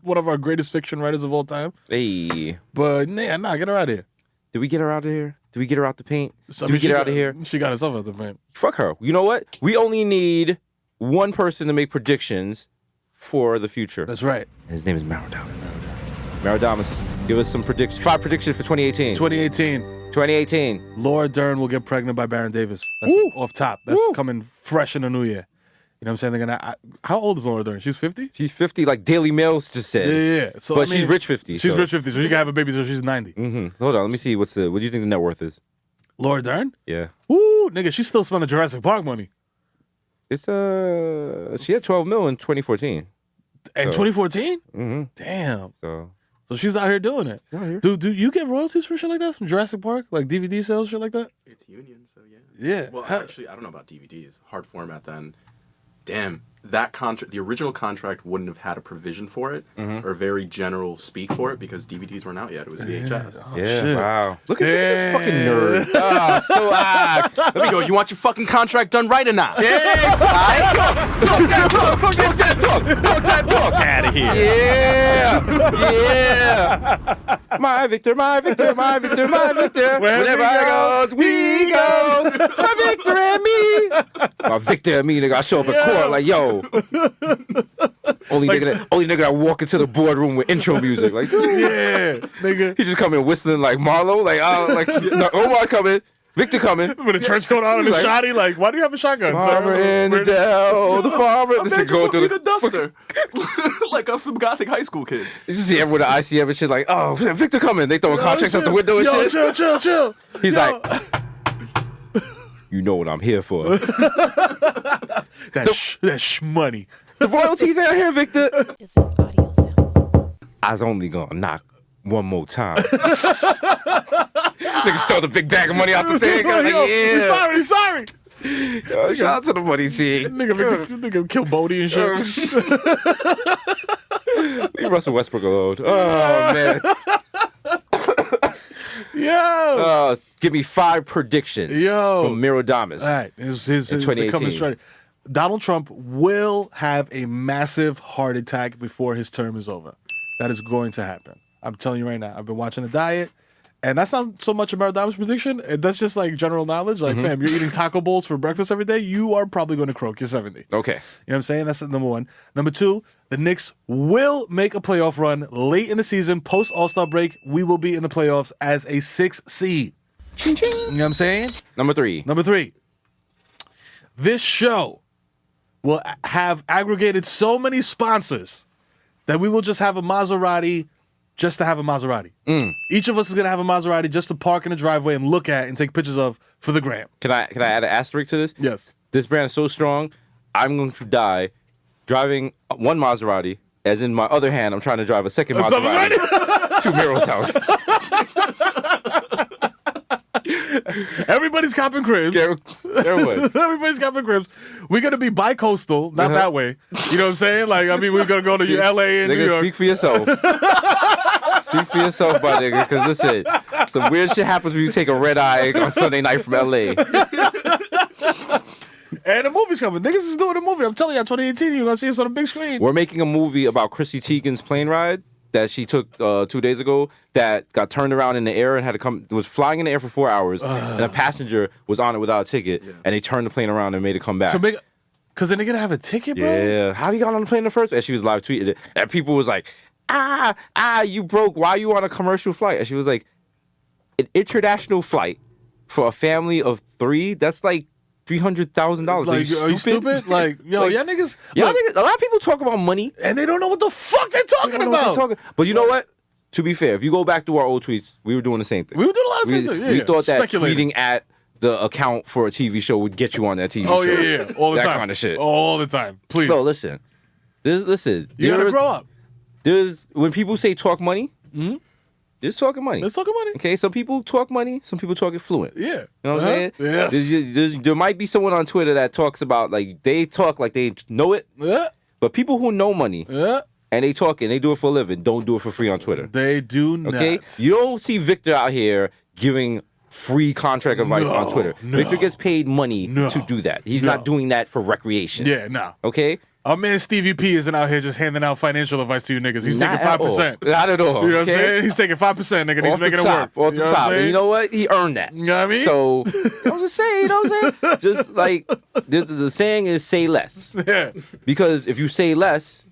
one of our greatest fiction writers of all time. Hey, But nah, get her out of here. did we get her out of here? Did we get her out the paint? So, Did we get her out of here? She got herself out the paint. Fuck her. You know what? We only need one person to make predictions for the future. That's right. His name is Mero Damas. Mero Damas, give us some predictions. 5 predictions for 2018. 2018. Laura Dern will get pregnant by Baron Davis. That's off top. That's coming fresh in the new year. You know what I'm saying? They're gonna. How old is Laura Dern? She's 50. She's 50, like Daily Mail just said. Yeah. So, but she's rich 50. She's rich 50, so she can have a baby till she's 90. Mm-hmm. Hold on, let me see. What do you think the net worth is? Laura Dern? Yeah. Ooh, nigga, she's still spending Jurassic Park money. It's she had 12 mil in 2014. In 2014? Mm-hmm. Damn. So she's out here doing it. Out here. Do you get royalties for shit like that from Jurassic Park? Like DVD sales, shit like that? It's union, so yeah. Yeah. Well, actually, I don't know about DVDs. Hard format then. Damn, that contract, the original contract wouldn't have had a provision for it or very general speak for it because DVDs weren't out yet. It was VHS. Yeah, shit. wow. Look at this fucking nerd. Let me go. You want your fucking contract done right or not? Yeah, talk that talk. Out of here. Yeah. My victor, my victor, my victor, my victor. Wherever I goes, we go. My victor and me. My victor and me, nigga. I show up in court like, yo. Only nigga that walk into the boardroom with intro music. Like, Yeah, nigga. he just come in whistling like Marlo. Like, Omar coming. Victor coming. With a trench coat on and a Like, shotty, like, why do you have a shotgun? Farmer in the Dell, the farmer. This is going through the duster. Like I'm some gothic high school kid. You just see everyone at ICF and shit like, oh, Victor coming. They throwing contracts out the window and shit. Chill. He's like, you know what I'm here for. That's money. The royalties out here, Victor. Is an audio sound. I was only gonna knock one more time. Niggas throw the big bag of money out the thing. I'm like, yeah. He's sorry. Yo, shout out to the money team. Nigga kill Bodie and shit. Leave Russell Westbrook alone. Oh, man. Yo. Give me 5 predictions from Mero Damas. All right. His in 2018. Donald Trump will have a massive heart attack before his term is over. That is going to happen. I'm telling you right now. I've been watching the diet. And that's not so much a Mero Damas prediction. That's just like general knowledge. Like, fam, you're eating taco bowls for breakfast every day. You are probably going to croak. You're 70. Okay. You know what I'm saying? That's number one. Number two, the Knicks will make a playoff run late in the season. Post All-Star break, we will be in the playoffs as a 6th seed. Ching, ching. You know what I'm saying? Number 3. Number 3, this show will have aggregated so many sponsors that we will just have a Maserati just to have a Maserati. Each of us is going to have a Maserati just to park in the driveway and look at and take pictures of for the gram. Can I add an asterisk to this? Yes. This brand is so strong, I'm going to die driving one Maserati, as in my other hand, I'm trying to drive a second Maserati to Mero's house. Everybody's copping cribs. Everybody's copping cribs. We're going to be bi-coastal, not that way. You know what I'm saying? Like, I mean, we're going to go to L.A. and New York. Speak for yourself. Speak for yourself, my nigga, because listen, some weird shit happens when you take a red eye on Sunday night from L.A. And the movie's coming. Niggas is doing a movie. I'm telling you, 2018, you're going to see us on a big screen. We're making a movie about Chrissy Teigen's plane ride that she took 2 days ago that got turned around in the air and had to come. It was flying in the air for 4 hours, and a passenger was on it without a ticket, and they turned the plane around and made it come back. Because then they're going to have a ticket, bro? Yeah. How you got on the plane in the first place? And she was live tweeting it. And people was like, you broke. Why you on a commercial flight? And she was like, an international flight for a family of 3, that's like $300,000. Like, are you stupid? Like, yo, y'all niggas. A lot of people talk about money. And they don't know what the fuck they're talking about. But you know what? To be fair, if you go back to our old tweets, we were doing the same thing. We were doing a lot of same things. We thought that tweeting at the account for a TV show would get you on that TV show. Oh, yeah. All the time. That kind of shit. All the time. Please. Bro, listen. Listen. You gotta grow up. When people say talk money, there's talking money. Let's talk money. Okay, some people talk money, some people talk it fluent. Yeah. You know what I'm saying? Yes. There might be someone on Twitter that talks about, like, they talk like they know it. Yeah. But people who know money Yeah. and they talk and they do it for a living, don't do it for free on Twitter. They do not. Okay? You don't see Victor out here giving free contract advice on Twitter. Victor gets paid money to do that. He's not doing that for recreation. Yeah, no. Okay? Our man Stevie P isn't out here just handing out financial advice to you niggas. He's taking 5%. Not at all. You know what I'm okay? saying? He's taking 5%, nigga. And he's Off making the it top, work. off the top. And you know what? He earned that. You know what I mean? So, I'm just saying, you know what I'm saying? Just like, the saying is say less. Yeah. Because if you say less,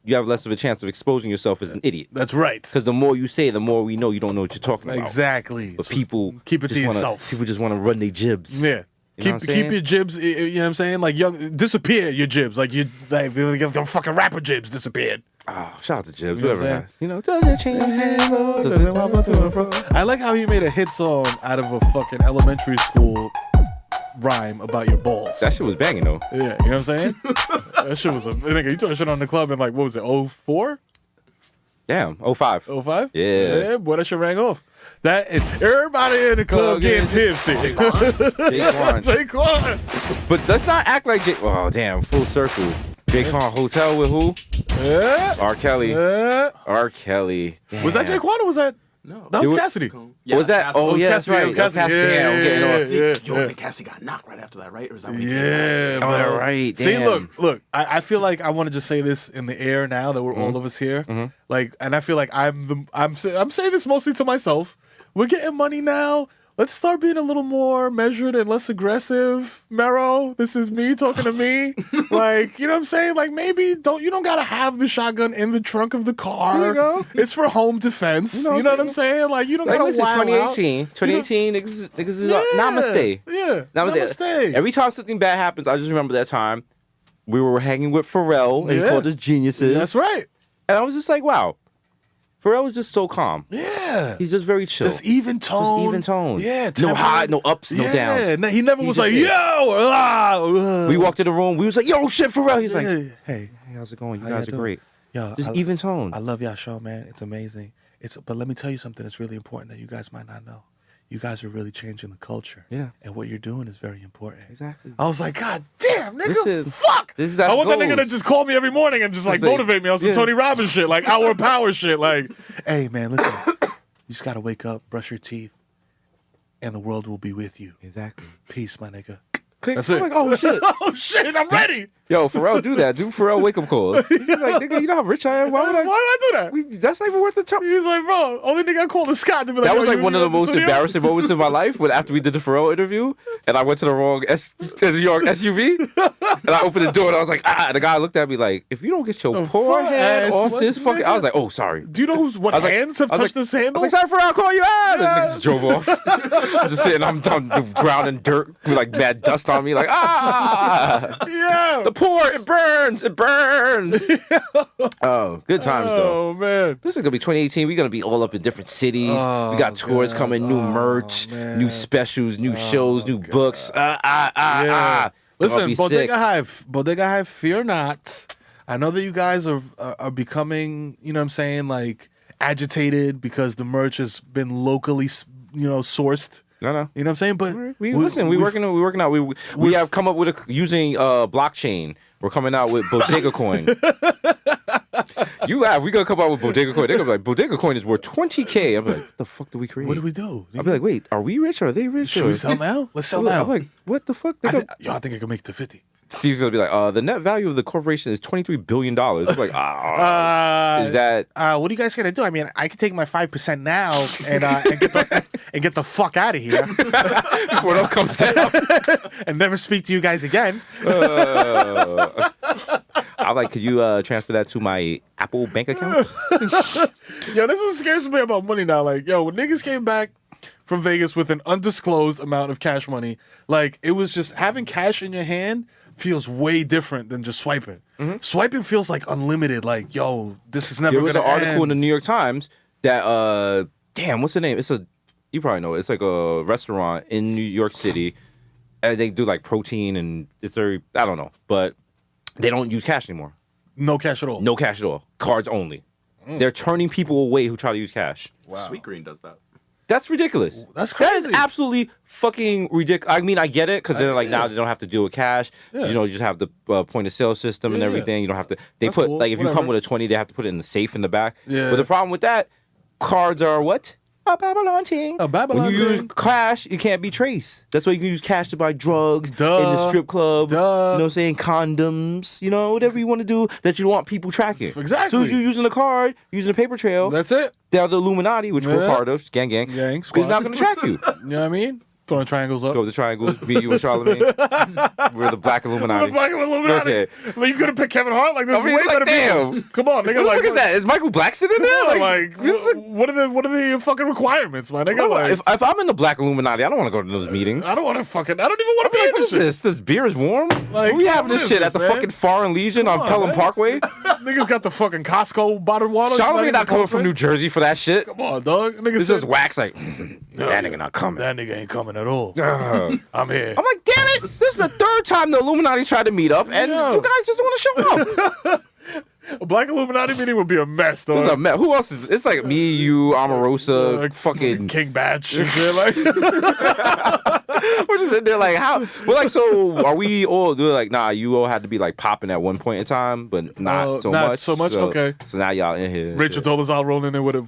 you have less of a chance of exposing yourself as an idiot. That's right. Because the more you say, the more we know you don't know what you're talking about. Exactly. But people keep it to just yourself. People just want to run their jibs. Yeah. You know what I'm Keep saying? your jibs, you know what I'm saying? Like, disappear your jibs. Like, your fucking rapper jibs disappeared. Oh, shout out to Jibs, You know what whatever. I'm You know, does it change hands? Does it wobble to and fro? I like how he made a hit song out of a fucking elementary school rhyme about your balls. That shit was banging, though. Yeah, you know what I'm saying? That shit was nigga, you threw that shit on the club in like, what was it, 04? Damn, 05. 05? Yeah. Yeah, boy, that shit rang off. That and everybody in the club getting tipsy. Jaquan. Jaquan. But let's not act like oh, damn, full circle. Jaquan Hotel with who? Yeah. R. Kelly. Yeah. R. Kelly. Was that Damn. Jaquan or was that? No. That was It was- Cassidy. Yeah, was that? Cassidy. Oh, yeah, that's right. It was Cassidy. Yeah, I'm getting off. Yo, yeah. then Cassie got knocked right after that, right? Or is that when he came Yeah, back? Oh, bro. right. See, Damn. look. I feel like I want to just say this in the air now that we're all of us here. Like, and I feel like I'm saying this mostly to myself. We're getting money now. Let's start being a little more measured and less aggressive. Mero, this is me talking to me. Like, you know what I'm saying? Like, maybe you don't gotta have the shotgun in the trunk of the car. There you go. It's for home defense. You know what I'm saying? Like, you don't Like, gotta listen, wild 2018. out. 2018, niggas is Yeah. namaste. Yeah. Namaste. Every time something bad happens, I just remember that time we were hanging with Pharrell and he Yeah. called us geniuses. That's right. And I was just like, wow. Pharrell was just so calm. Yeah. He's just very chill. Just even tone. Just even tone. Yeah. No tempo. high, no ups, no Yeah. downs. No, he never He was just like, did. yo. We walked in the room. We was like, yo, shit, Pharrell. He's like, Hey. hey, how's it going? You How guys are y'all doing? great. Yo, Just even tone. I love y'all show, man. It's amazing. But let me tell you something that's really important that you guys might not know. You guys are really changing the culture. Yeah. And what you're doing is very important. Exactly. I was like, God damn, nigga, This is- fuck. this is- that's I want that nigga to goals. just call me every morning and just like It's like- motivate me on some yeah. Tony Robbins shit, like our power shit. Like, hey, man, listen, you just got to wake up, brush your teeth, and the world will be with you. Exactly. Peace, my nigga. Click. That's I'm it. like, oh, shit. Oh, shit, I'm ready. Yo, Pharrell, do that. Do Pharrell wake-up calls. He's like, nigga, you know how rich I am? Why would Why did I do that? That's not even worth the time. He's like, bro, only nigga I called is Scott to be like, That yo, was like you- one of you the at most studio? embarrassing moments in my life when after we did the Pharrell interview and I went to the wrong New York SUV and I opened the door and I was like, and the guy looked at me like, if you don't get your The poor fuck head ass, off what this fucking, nigga? I was like, oh, sorry. Do you know what I was like- hands have I was touched like- this handle? I was like, sorry, Pharrell, I'll call you out. Yeah. And the niggas drove off. I'm just sitting, I'm the ground and dirt with like bad dust on me, like, yeah. the poor, it burns, it burns. Oh, good times though. Oh, man. This is gonna be 2018. We're gonna be all up in different cities. Oh, we got tours God. coming, new merch, man. new specials, new shows, new books. Yeah. Gonna Listen, be Bodega Hive, fear not. I know that you guys are becoming, you know what I'm saying, like agitated because the merch has been locally, sourced. No. You know what I'm saying? But We working out. We have come up with using blockchain. We're coming out with Bodega Coin. You laugh. We gonna come out with Bodega Coin. They're gonna be like, Bodega Coin is worth $20K. I'm like, what the fuck do we create? What do we do? I'll be like, wait, are we rich or are they rich? Should we sell now? Let's sell now. I'm like, what the fuck? I think I can make it to 50. Steve's gonna be like, the net value of the corporation is $23 billion. I'm like, is that? What are you guys gonna do? I mean, I can take my 5% now and get the fuck out of here Before it all comes down. and never speak to you guys again. I'm like, could you transfer that to my Apple bank account? Yo, this is what scares me about money now. Like, yo, when niggas came back from Vegas with an undisclosed amount of cash money, like, it was just having cash in your hand feels way different than just swiping. Swiping feels like unlimited. Like, yo, this is never There was an gonna article in the end. New York Times that, damn, what's the name? You probably know it. It's like a restaurant in New York City, and they do like protein, and it's very, I don't know, but they don't use cash anymore. No cash at all. No cash at all. Cards only. They're turning people away who try to use cash. Sweet Green does that. That's ridiculous. That's That is crazy. absolutely fucking ridiculous. I mean, I get it because they're like now they don't have to deal with cash. Yeah. You know, you just have the point of sale system and Yeah. everything. You don't have to. They That's put cool. like if you come Whatever. with a 20, they have to put it in the safe in the back. Yeah. But the problem with that, cards are what? A Babylon ting. A Babylon When you use ting. cash, you can't be traced. That's why you can use cash to buy drugs Duh. in the strip club. Duh. You know what I'm saying? Condoms. You know, whatever you want to do that you don't want people tracking. Exactly. As soon as you're using a card, using a paper trail, That's it. they're the Illuminati, which we're Yeah. part of, gang, Gang, because squad. it's not going to track you. You know what I mean? Throwing triangles up. Go with the triangles, me, you, and Charlemagne. We're the Black Illuminati. The Black Illuminati. Okay. Like, you could have picked Kevin Hart. Like, there's I mean, way like, better damn. people. Come on, nigga. What the Like, fuck is that? Is Michael Blackston in there? what are the fucking requirements, my nigga? Like, if I'm in the Black Illuminati, I don't want to go to those meetings. I don't want to fucking. I don't even want to be What in is this shit. this? This beer is warm? Like, we having what this is shit this, at the man? fucking Foreign Legion on on, Pelham man. Parkway? Niggas got the fucking Costco bottled water. Charlemagne not coming from New Jersey for that shit. Come on, dog. Niggas This said, is wax like, that nigga not coming. that nigga ain't coming at all. Ugh. I'm here. I'm like, damn it! This is the third time the Illuminati's tried to meet up, and Yo. you guys just don't want to show up. A Black Illuminati meeting would be a mess, though. This is a mess. Who else is? It's like me, you, Omarosa, Like fucking. King Batch and shit. Like, We're just sitting there like, how? We're like, so are we all? They're like, nah, you all had to be like popping at one point in time, but not so not much. so much? Okay. So now y'all in here. and Rachel shit. told us I'll roll in there with a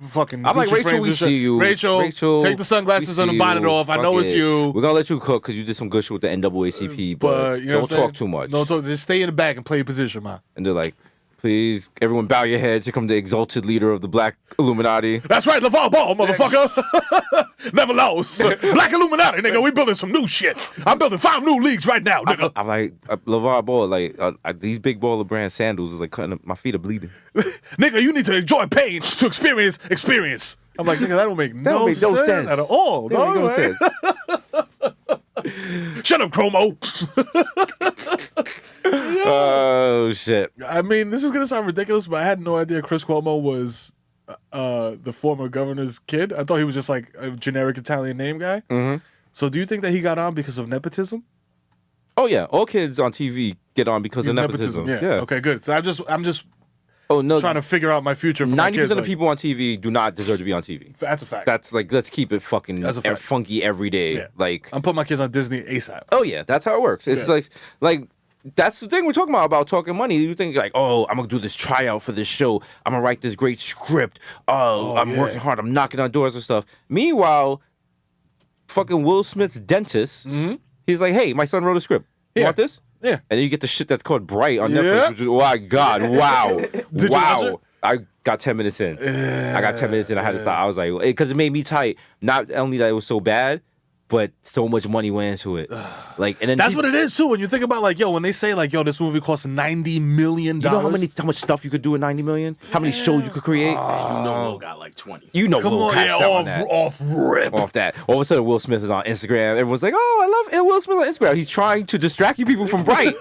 fucking. I'm like, Gucci Rachel, frames we and shit. see you. Rachel, take the sunglasses we and see the bonnet you. off. I Fuck know it's it. you. We're gonna let you cook because you did some good shit with the NAACP, but you know don't what I'm saying? talk too much. Don't talk. Just stay in the back and play your position, man. And they're like, please, everyone bow your heads. Here comes the exalted leader of the Black Illuminati. That's right, LeVar Ball, motherfucker. Never lost. Black Illuminati, nigga. We building some new shit. I'm building 5 new leagues right now, nigga. I'm like, LeVar Ball, like, these big baller brand sandals is like cutting, my feet are bleeding. Nigga, you need to enjoy pain to experience. I'm like, nigga, that don't make no don't make no sense at all. That don't make dog. no Like, sense. Shut up, Chromo. Oh, shit. I mean, this is gonna sound ridiculous, but I had no idea Chris Cuomo was the former governor's kid. I thought he was just like a generic Italian name guy. Mm-hmm. So do you think that he got on because of nepotism? Oh, yeah. All kids on TV get on because of nepotism. Yeah. Okay, good. So I'm just Oh, no. trying to figure out my future for my 90% kids. of like, people on TV do not deserve to be on TV. That's a fact. That's like, let's keep it fucking That's a fact. funky every day. Yeah. Like, I'm putting my kids on Disney ASAP. oh, yeah, that's how it works. It's Yeah. like, that's the thing we're talking about talking money. You think like, oh, I'm gonna do this tryout for this show. I'm gonna write this great script. I'm yeah. working hard. I'm knocking on doors and stuff. Meanwhile, fucking Will Smith's dentist, he's like, hey, my son wrote a script. You Yeah. want this? Yeah. And then you get the shit that's called Bright on Yeah. Netflix. Which is, oh my God, wow, Did you watch it? I got 10 minutes in. I got 10 minutes in. I had to stop. I was like, because it made me tight. Not only that it was so bad, but so much money went into it. Like, and then That's what it is too. When you think about like, yo, when they say like, yo, this movie costs $90 million. You know how much stuff you could do with 90 million? How many shows you could create? You know Will got like 20. You know Come Will on, cashed yeah, out on that. off rip. Off that. All of a sudden, Will Smith is on Instagram. Everyone's like, oh, I love Will Smith on Instagram. He's trying to distract you people from Bright.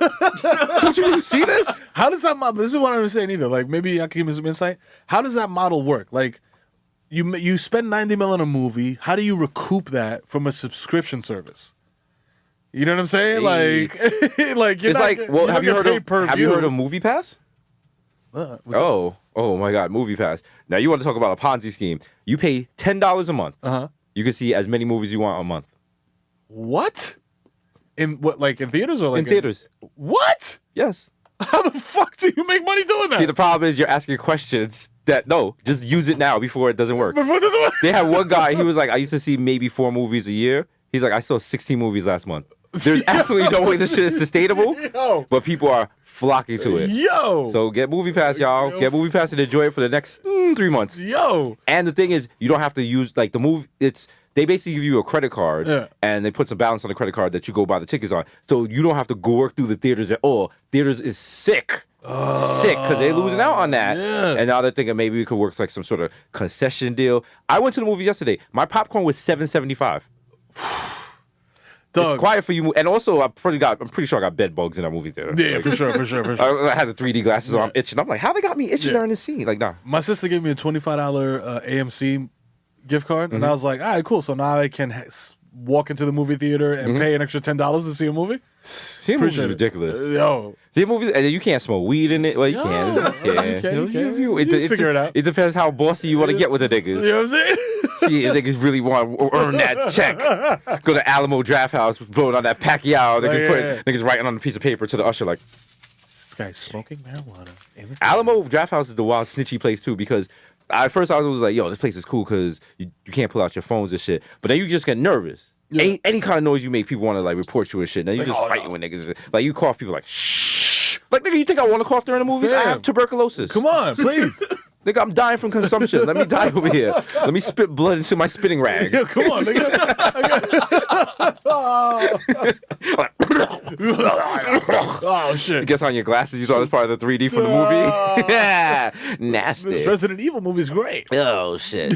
Don't you see this? How does that model? This is what I don't understand either. Like, maybe I can give me some insight. How does that model work? Like, you spend $90 million on a movie. How do you recoup that from a subscription service? You know what I'm saying? Hey. Like you're It's not, like, well, you're not have you getting heard paid per of view. Movie Pass? What's that? Oh my God, Movie Pass. Now you want to talk about a Ponzi scheme? You pay $10 a month. Uh-huh. You can see as many movies you want a month What? In what? Like in theaters or like in theaters. What? Yes. How the fuck do you make money doing that? See, the problem is you're asking questions that no, just use it now before it doesn't work. Before this one? They had one guy. He was like, I used to see maybe 4 movies a year. He's like, I saw 16 movies last month. There's absolutely no way this shit is sustainable. Yo. But people are flocking to it. Yo. So get Movie Pass, y'all. Get Movie Pass and enjoy it for the next 3 months. Yo. And the thing is, you don't have to use like the movie. They basically give you a credit card, Yeah. and they put some balance on the credit card that you go buy the tickets on. So you don't have to go work through the theaters at all. Theaters is sick. Sick because they're losing out on that. Yeah. And now they're thinking maybe we could work like some sort of concession deal. I went to the movie yesterday. My popcorn was $7.75. Doug. Quiet for you. And also, I'm pretty sure I got bed bugs in that movie theater. Yeah, for sure. I had the 3D glasses on. I'm itching. I'm like, how they got me itching Yeah. during the scene? Like, nah. My sister gave me a $25 AMC gift card, and I was like, all right, cool. So now I can walk into the movie theater and pay an extra $10 to see a movie. Seeing movies is Appreciate it. ridiculous. Yo. See movies, and you can't smoke weed in it. Well, you No. can. You can. You figure it out. It depends how bossy you want to get with the niggas. You know what I'm saying? See if niggas really want to earn that check. Go to Alamo Draft House, blowing on that Pacquiao. Niggas writing on a piece of paper to the usher like, This guy's smoking marijuana. Alamo Draft House is the wild snitchy place too because at first I was like, yo, this place is cool because you can't pull out your phones and shit. But then you just get nervous. Yeah. Any kind of noise you make, people want to like report you and shit. Now you just fighting with niggas. Like you cough, people like shh. Like nigga, you think I want to cough during the movies? I have tuberculosis. Come on, please. Nigga, I'm dying from consumption. Let me die over here. Let me spit blood into my spitting rag. Yeah, come on, nigga. Oh shit! It gets on your glasses. You saw this part of the 3D from the movie. Yeah, nasty. This Resident Evil movie is great. Oh shit!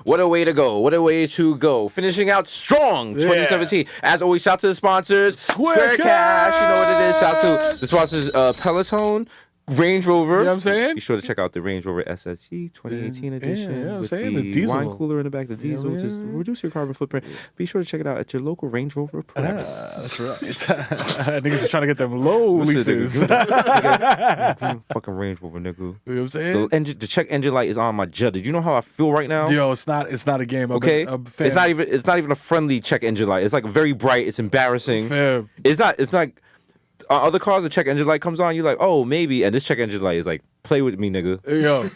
What a way to go! What a way to go! Finishing out strong, 2017. As always, shout to the sponsors. Square Cash. You know what it is. Shout to the sponsors. Peloton. Range Rover. You know what I'm saying? Be sure to check out the Range Rover SSG 2018 edition. Yeah, you know what I'm with saying? The The diesel. wine cooler in the back, the diesel, Yeah, just reduce your carbon footprint. Be sure to check it out at your local Range Rover premises. That's right. Niggas are trying to get them low leases. Fucking Range Rover, nigga. You know what I'm saying? The check engine light is on my jet. Did you know how I feel right now? Yo, it's not a game. Okay, it's not even a friendly check engine light. It's like very bright. It's embarrassing. Fam. It's like other cars. The check engine light comes on. You're like, oh maybe, and this check engine light is like, play with me, nigga. Yo,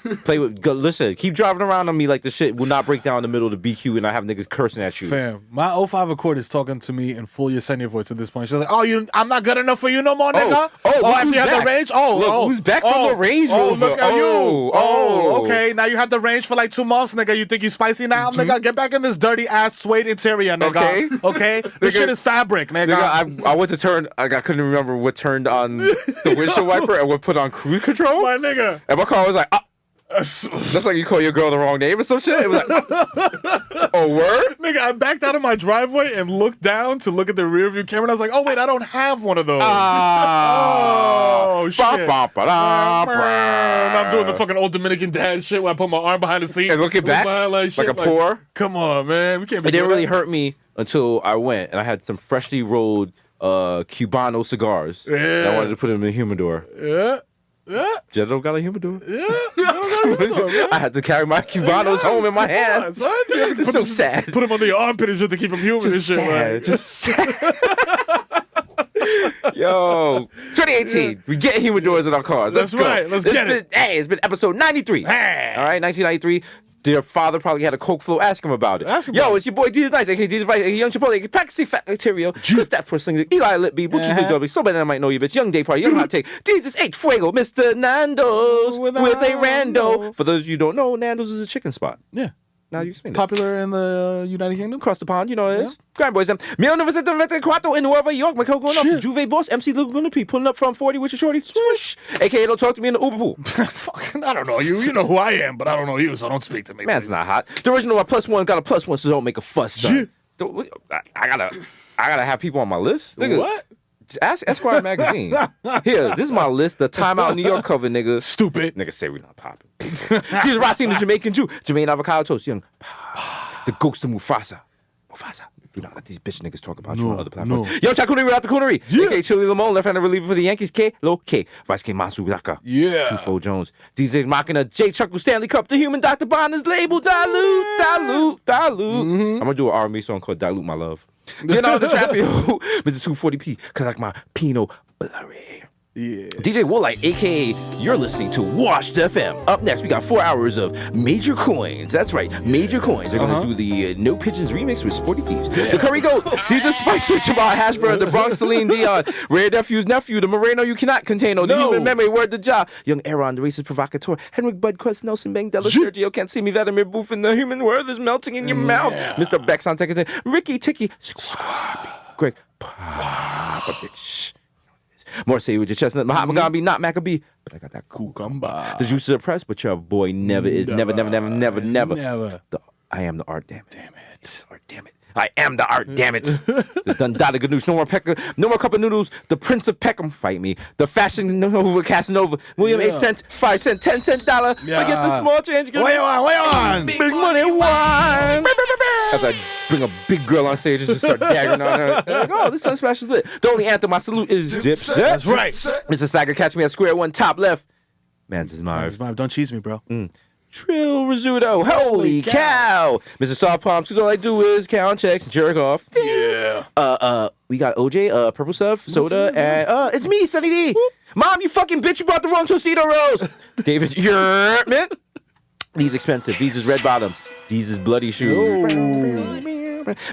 listen, keep driving around on me like the shit will not break down in the middle of the BQ and I have niggas cursing at you. fam, my 05 Accord is talking to me in full Yesenia voice at this point. She's like, "Oh, I'm not good enough for you no more, nigga. After you have the range. Look, who's back from the Range Rover? Oh, look at you. Oh, okay. Now you have the range for like 2 months, nigga. You think you spicy now, nigga? Get back in this dirty ass suede interior, nigga. Okay. This shit is fabric, nigga. I went to turn. I couldn't remember what turned on the windshield wiper and what put on cruise control. My nigga. And my car was like, that's like you call your girl the wrong name or some shit. It was like, oh, word? Nigga, I backed out of my driveway and looked down to look at the rear view camera and I was like, oh, wait, I don't have one of those. Oh, shit. I'm doing the fucking old Dominican dad shit where I put my arm behind the seat. And looking back, like a pour. Come on, man. We can't be It didn't doing really that. hurt me until I went and I had some freshly rolled Cubano cigars. Yeah. And I wanted to put them in the humidor. Yeah. Jetto got a humidor. Yeah. Man. I had to carry my Cubanos home in my hand. Son. It's so sad. Put him on the armpit and shit to keep him humid and shit. Man. Just sad. Yo, 2018. We get humidors in our cars. Let's go. Right. Let's get it. Hey, it's been episode 93. Hey. All right, 1993. Their father probably had a coke flow. Ask him about it. It's your boy Desus Nice, aka Desus Vice, aka Young Chipotle, aka Pakistan Fat Material, Chris that person, Eli Litby, Butchie Big W, somebody that might know you, bitch. Young Day Party, Young Hot Take, Desus H Fuego, Mr. Nando's with a rando. For those of you who don't know, Nando's is a chicken spot. Yeah. Now you explain Popular in the United Kingdom. across the pond, you know what it is. Grand Boys, 1994 in Nueva York, Michael going up, Juve Boss, MC Laguna P, pulling up from 40 with your shorty, swish. AKA don't talk to me in the Uber pool. Fucking, I don't know you. You know who I am, but I don't know you, so don't speak to me. Man's please. not hot. The original my +1 got a +1, so don't make a fuss, son. I gotta have people on my list. Nigga, What? Ask Esquire magazine. Here, this is my list. The Time Out New York cover, nigga. Stupid. Nigga say we not popping. These Racine, the Jamaican Jew, Jermaine Avocado Toast, young. The ghost of Mufasa. Do not let these bitch niggas talk about you on other platforms. Yo, Chakunery out the Coonery. AKA Chili Lamone, left-handed reliever for the Yankees. K. Lo K. Vice K. Masudaka. Yeah. Trufo Jones. DJ Machina. J. Chuckle Stanley Cup. The Human Dr. Bond is labeled Dilute. I'm gonna do an R&B song called Dilute My Love. Leonardo DiCaprio. Mr. 240p. Cause like my Pinot Blurry. Yeah. DJ Woolite, aka you're listening to Washed FM. Up next, we got 4 hours of Major Coins. That's right, Major Coins. They're gonna do the No Pigeons remix with Sporty Thieves. The Curry Goat, DJ Spicy, Jamal Hashburn, the Bronx Celine Dion, Rare Nephew's Nephew, the Moreno You Cannot Contain, the Human Memory, Word the Jaw, Young Aaron, the Racist Provocateur, Henrik Budquist, Nelson Bangdella, Sergio Can't See Me, Vladimir Booth, and the Human World is melting in your mouth. Mr. Bex on Tekken, Ricky Ticky, Squabby, Greg Popovich. More say with your chestnut, Mahatma Gandhi, not Maccabee, but I got that cucumber. The juice of the press, but your boy never is, never. I am the art, damn it. Art, damn it. I am the art, damn it. The Dundada Ganoush, no more Pekka, no more cup of noodles. The Prince of Peckham, fight me. The Fashion Nova, Casanova, William 8 cent, 5 cent, 10 cent dollar. Forget the small change. Way on. Big money wine. As I bring a big girl on stage and just start daggering on her. Like, oh, this song smash is lit. The only anthem I salute is Dipset. That's right. Mr. Saga, catch me at square one, top left. Man's is Marv. Don't cheese me, bro. Trill Rizzuto. Holy cow. Mr. Soft Palms, because all I do is count checks and jerk off. Yeah. We got OJ, Purple Stuff, Soda, and it's me, Sunny D. Mom, you fucking bitch, you bought the wrong Tostito rolls. David, you're man. These expensive. These is red bottoms. These is bloody shoes.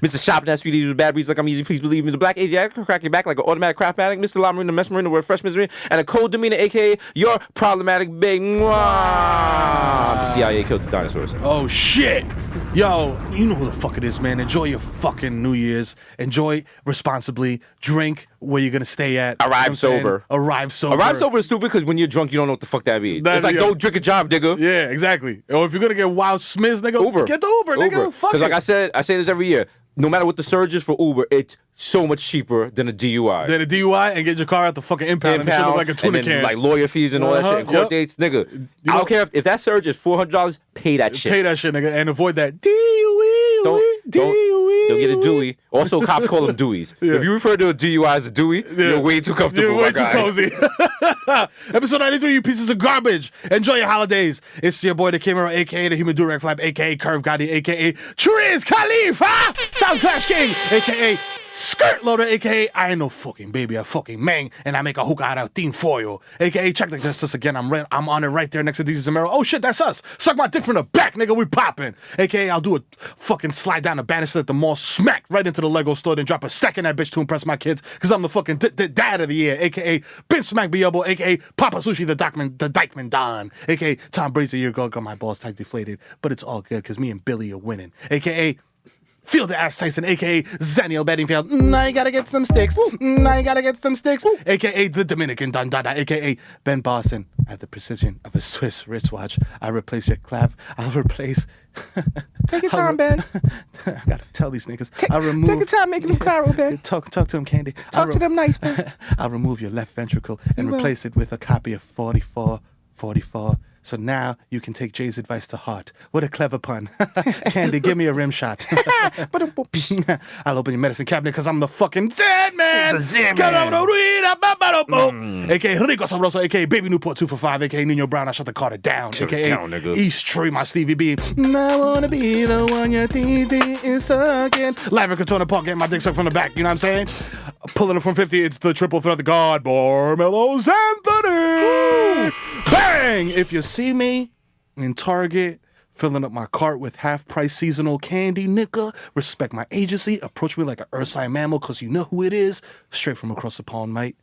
Mr. Shopping at Sweetie with bad breeds like I'm easy. Please believe me. The black Asiatic will crack your back like an automatic craft addict. Mr. Lamarine, the mess marine, the fresh misery, and a cold demeanor, aka your problematic big. The CIA killed the dinosaurs. Oh shit. Yo, you know who the fuck it is, man. Enjoy your fucking New Year's. Enjoy responsibly. Drink where you're gonna stay at. Arrive sober. Arrive sober. Arrive sober is stupid because when you're drunk, you don't know what the fuck that means. It's like, don't drink and drive, nigga. Yeah, exactly. Or if you're gonna get wild smiz, nigga, Uber. get the Uber, nigga. Fuck it. Because like I say this every year. No matter what the surge is for Uber, it's so much cheaper than a DUI. Then a DUI and get your car at the fucking impound and it should look like a tuna and then, can. like lawyer fees and all that shit and court dates. Nigga, I don't care if that surge is $400, pay that shit. Pay that shit, nigga, and avoid that Don't get a Dewey. Also, cops call them Deweys. Yeah. If you refer to a DUI as a Dewey, you're way too comfortable, You're way my guy. too cozy. Episode 93, you pieces of garbage. Enjoy your holidays. It's your boy, the Mero, a.k.a. the Human Durag Flap, a.k.a. Curve Gotti, a.k.a. Triz Khalifa, Sound Clash King, a.k.a. Skirt Loader, a.k.a. I ain't no fucking baby, I fucking mang, and I make a hookah out of team foil, a.k.a. check the justice again, I'm on it right there next to Desus and Mero. Oh shit, that's us. Suck my dick from the back, nigga, we poppin'. A.k.a. I'll do a fucking slide down the banister at the mall, smack right into the Lego store, then drop a stack in that bitch to impress my kids, because I'm the fucking dad of the year, a.k.a. Ben Smack Biobo, a.k.a. Papa Sushi, the Dykeman Don, a.k.a. Tom Brady's a year ago, got my balls tight deflated, but it's all good, because me and Billy are winning, a.k.a. Feel the Ass Tyson, a.k.a. Zaniel Bedingfield. I gotta get some sticks. I gotta get some sticks. A.k.a. the Dominican Don Dada, a.k.a. Ben Boston. At the precision of a Swiss wristwatch, I replace your clap. I'll replace... Take your time, Ben. I gotta tell these niggas. I'll remove... Take your time making them claro, Ben. Talk to him, Candy. Talk to them nice, Ben. I'll remove your left ventricle and replace it with a copy of 44. So now you can take Jay's advice to heart. What a clever pun. Candy, give me a rim shot. I'll open your medicine cabinet because I'm the fucking Zen Man. A.k.a. Rico Sabroso, a.k.a. Baby Newport 2 for 5, a.k.a. Nino Brown, I shut the Carter down. A.k.a. East Tree, my Stevie B. I want to be the one your TD is sucking. Live at Katona Park, getting my dick sucked from the back, you know what I'm saying? Pulling it from 50, it's the triple threat, the God, Barmelos Anthony. Bang! If you see me in Target filling up my cart with half-price seasonal candy, nigga, respect my agency, approach me like an ursine mammal, because you know who it is, straight from across the pond, mate.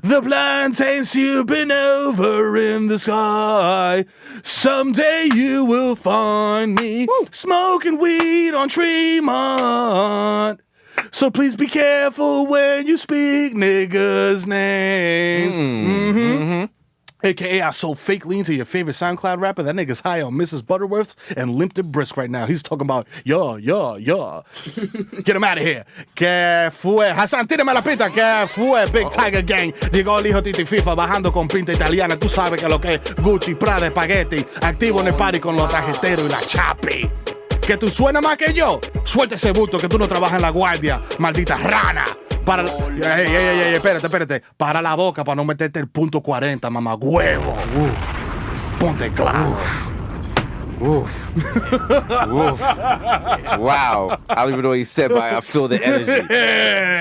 The plantains you've been over in the sky. Someday you will find me smoking weed on Tremont. So please be careful when you speak niggas' names. A.k.a. I sold fake lean to your favorite SoundCloud rapper. That nigga's high on Mrs. Butterworth and limped and brisk right now. He's talking about, yeah. Get him out of here. Que fue? Hasan, tírame la pista. Que fue? Big Tiger Gang. Llegó el hijo Titi FIFA bajando con pinta italiana. Tú sabes que lo que es Gucci, Prada, Spaghetti. Activo en el party con los tarjeteros y la chapi. Que tú suenas más que yo. Suelta ese bulto que tú no trabajas en la guardia. Maldita rana. Para espérate. Para la boca para no meterte el punto 40, mamá huevo. Ponte claro. Wow. I don't even know what he said, but I feel the energy.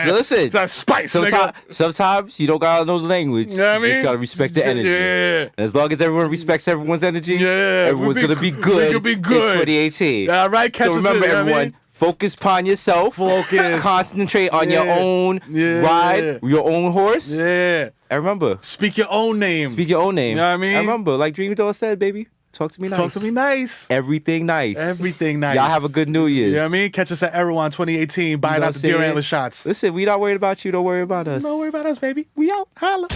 So listen. That's spice, nigga. Sometimes you don't gotta know the language. You know what I mean? You just gotta respect the energy. Yeah. And as long as everyone respects everyone's energy, everyone's gonna be good in 2018. All right, so remember, everyone. Focus upon yourself. Concentrate on your own ride, your own horse. Yeah. And remember. Speak your own name. You know what I mean? And remember, like Dream Doll said, baby. Talk to me nice. Everything nice. Y'all have a good New Year's. You know what I mean? Catch us at Erewhon 2018, buying out the deer antler shots. Listen, we not worried about you. Don't worry about us. Don't worry about us, baby. We out. Holla.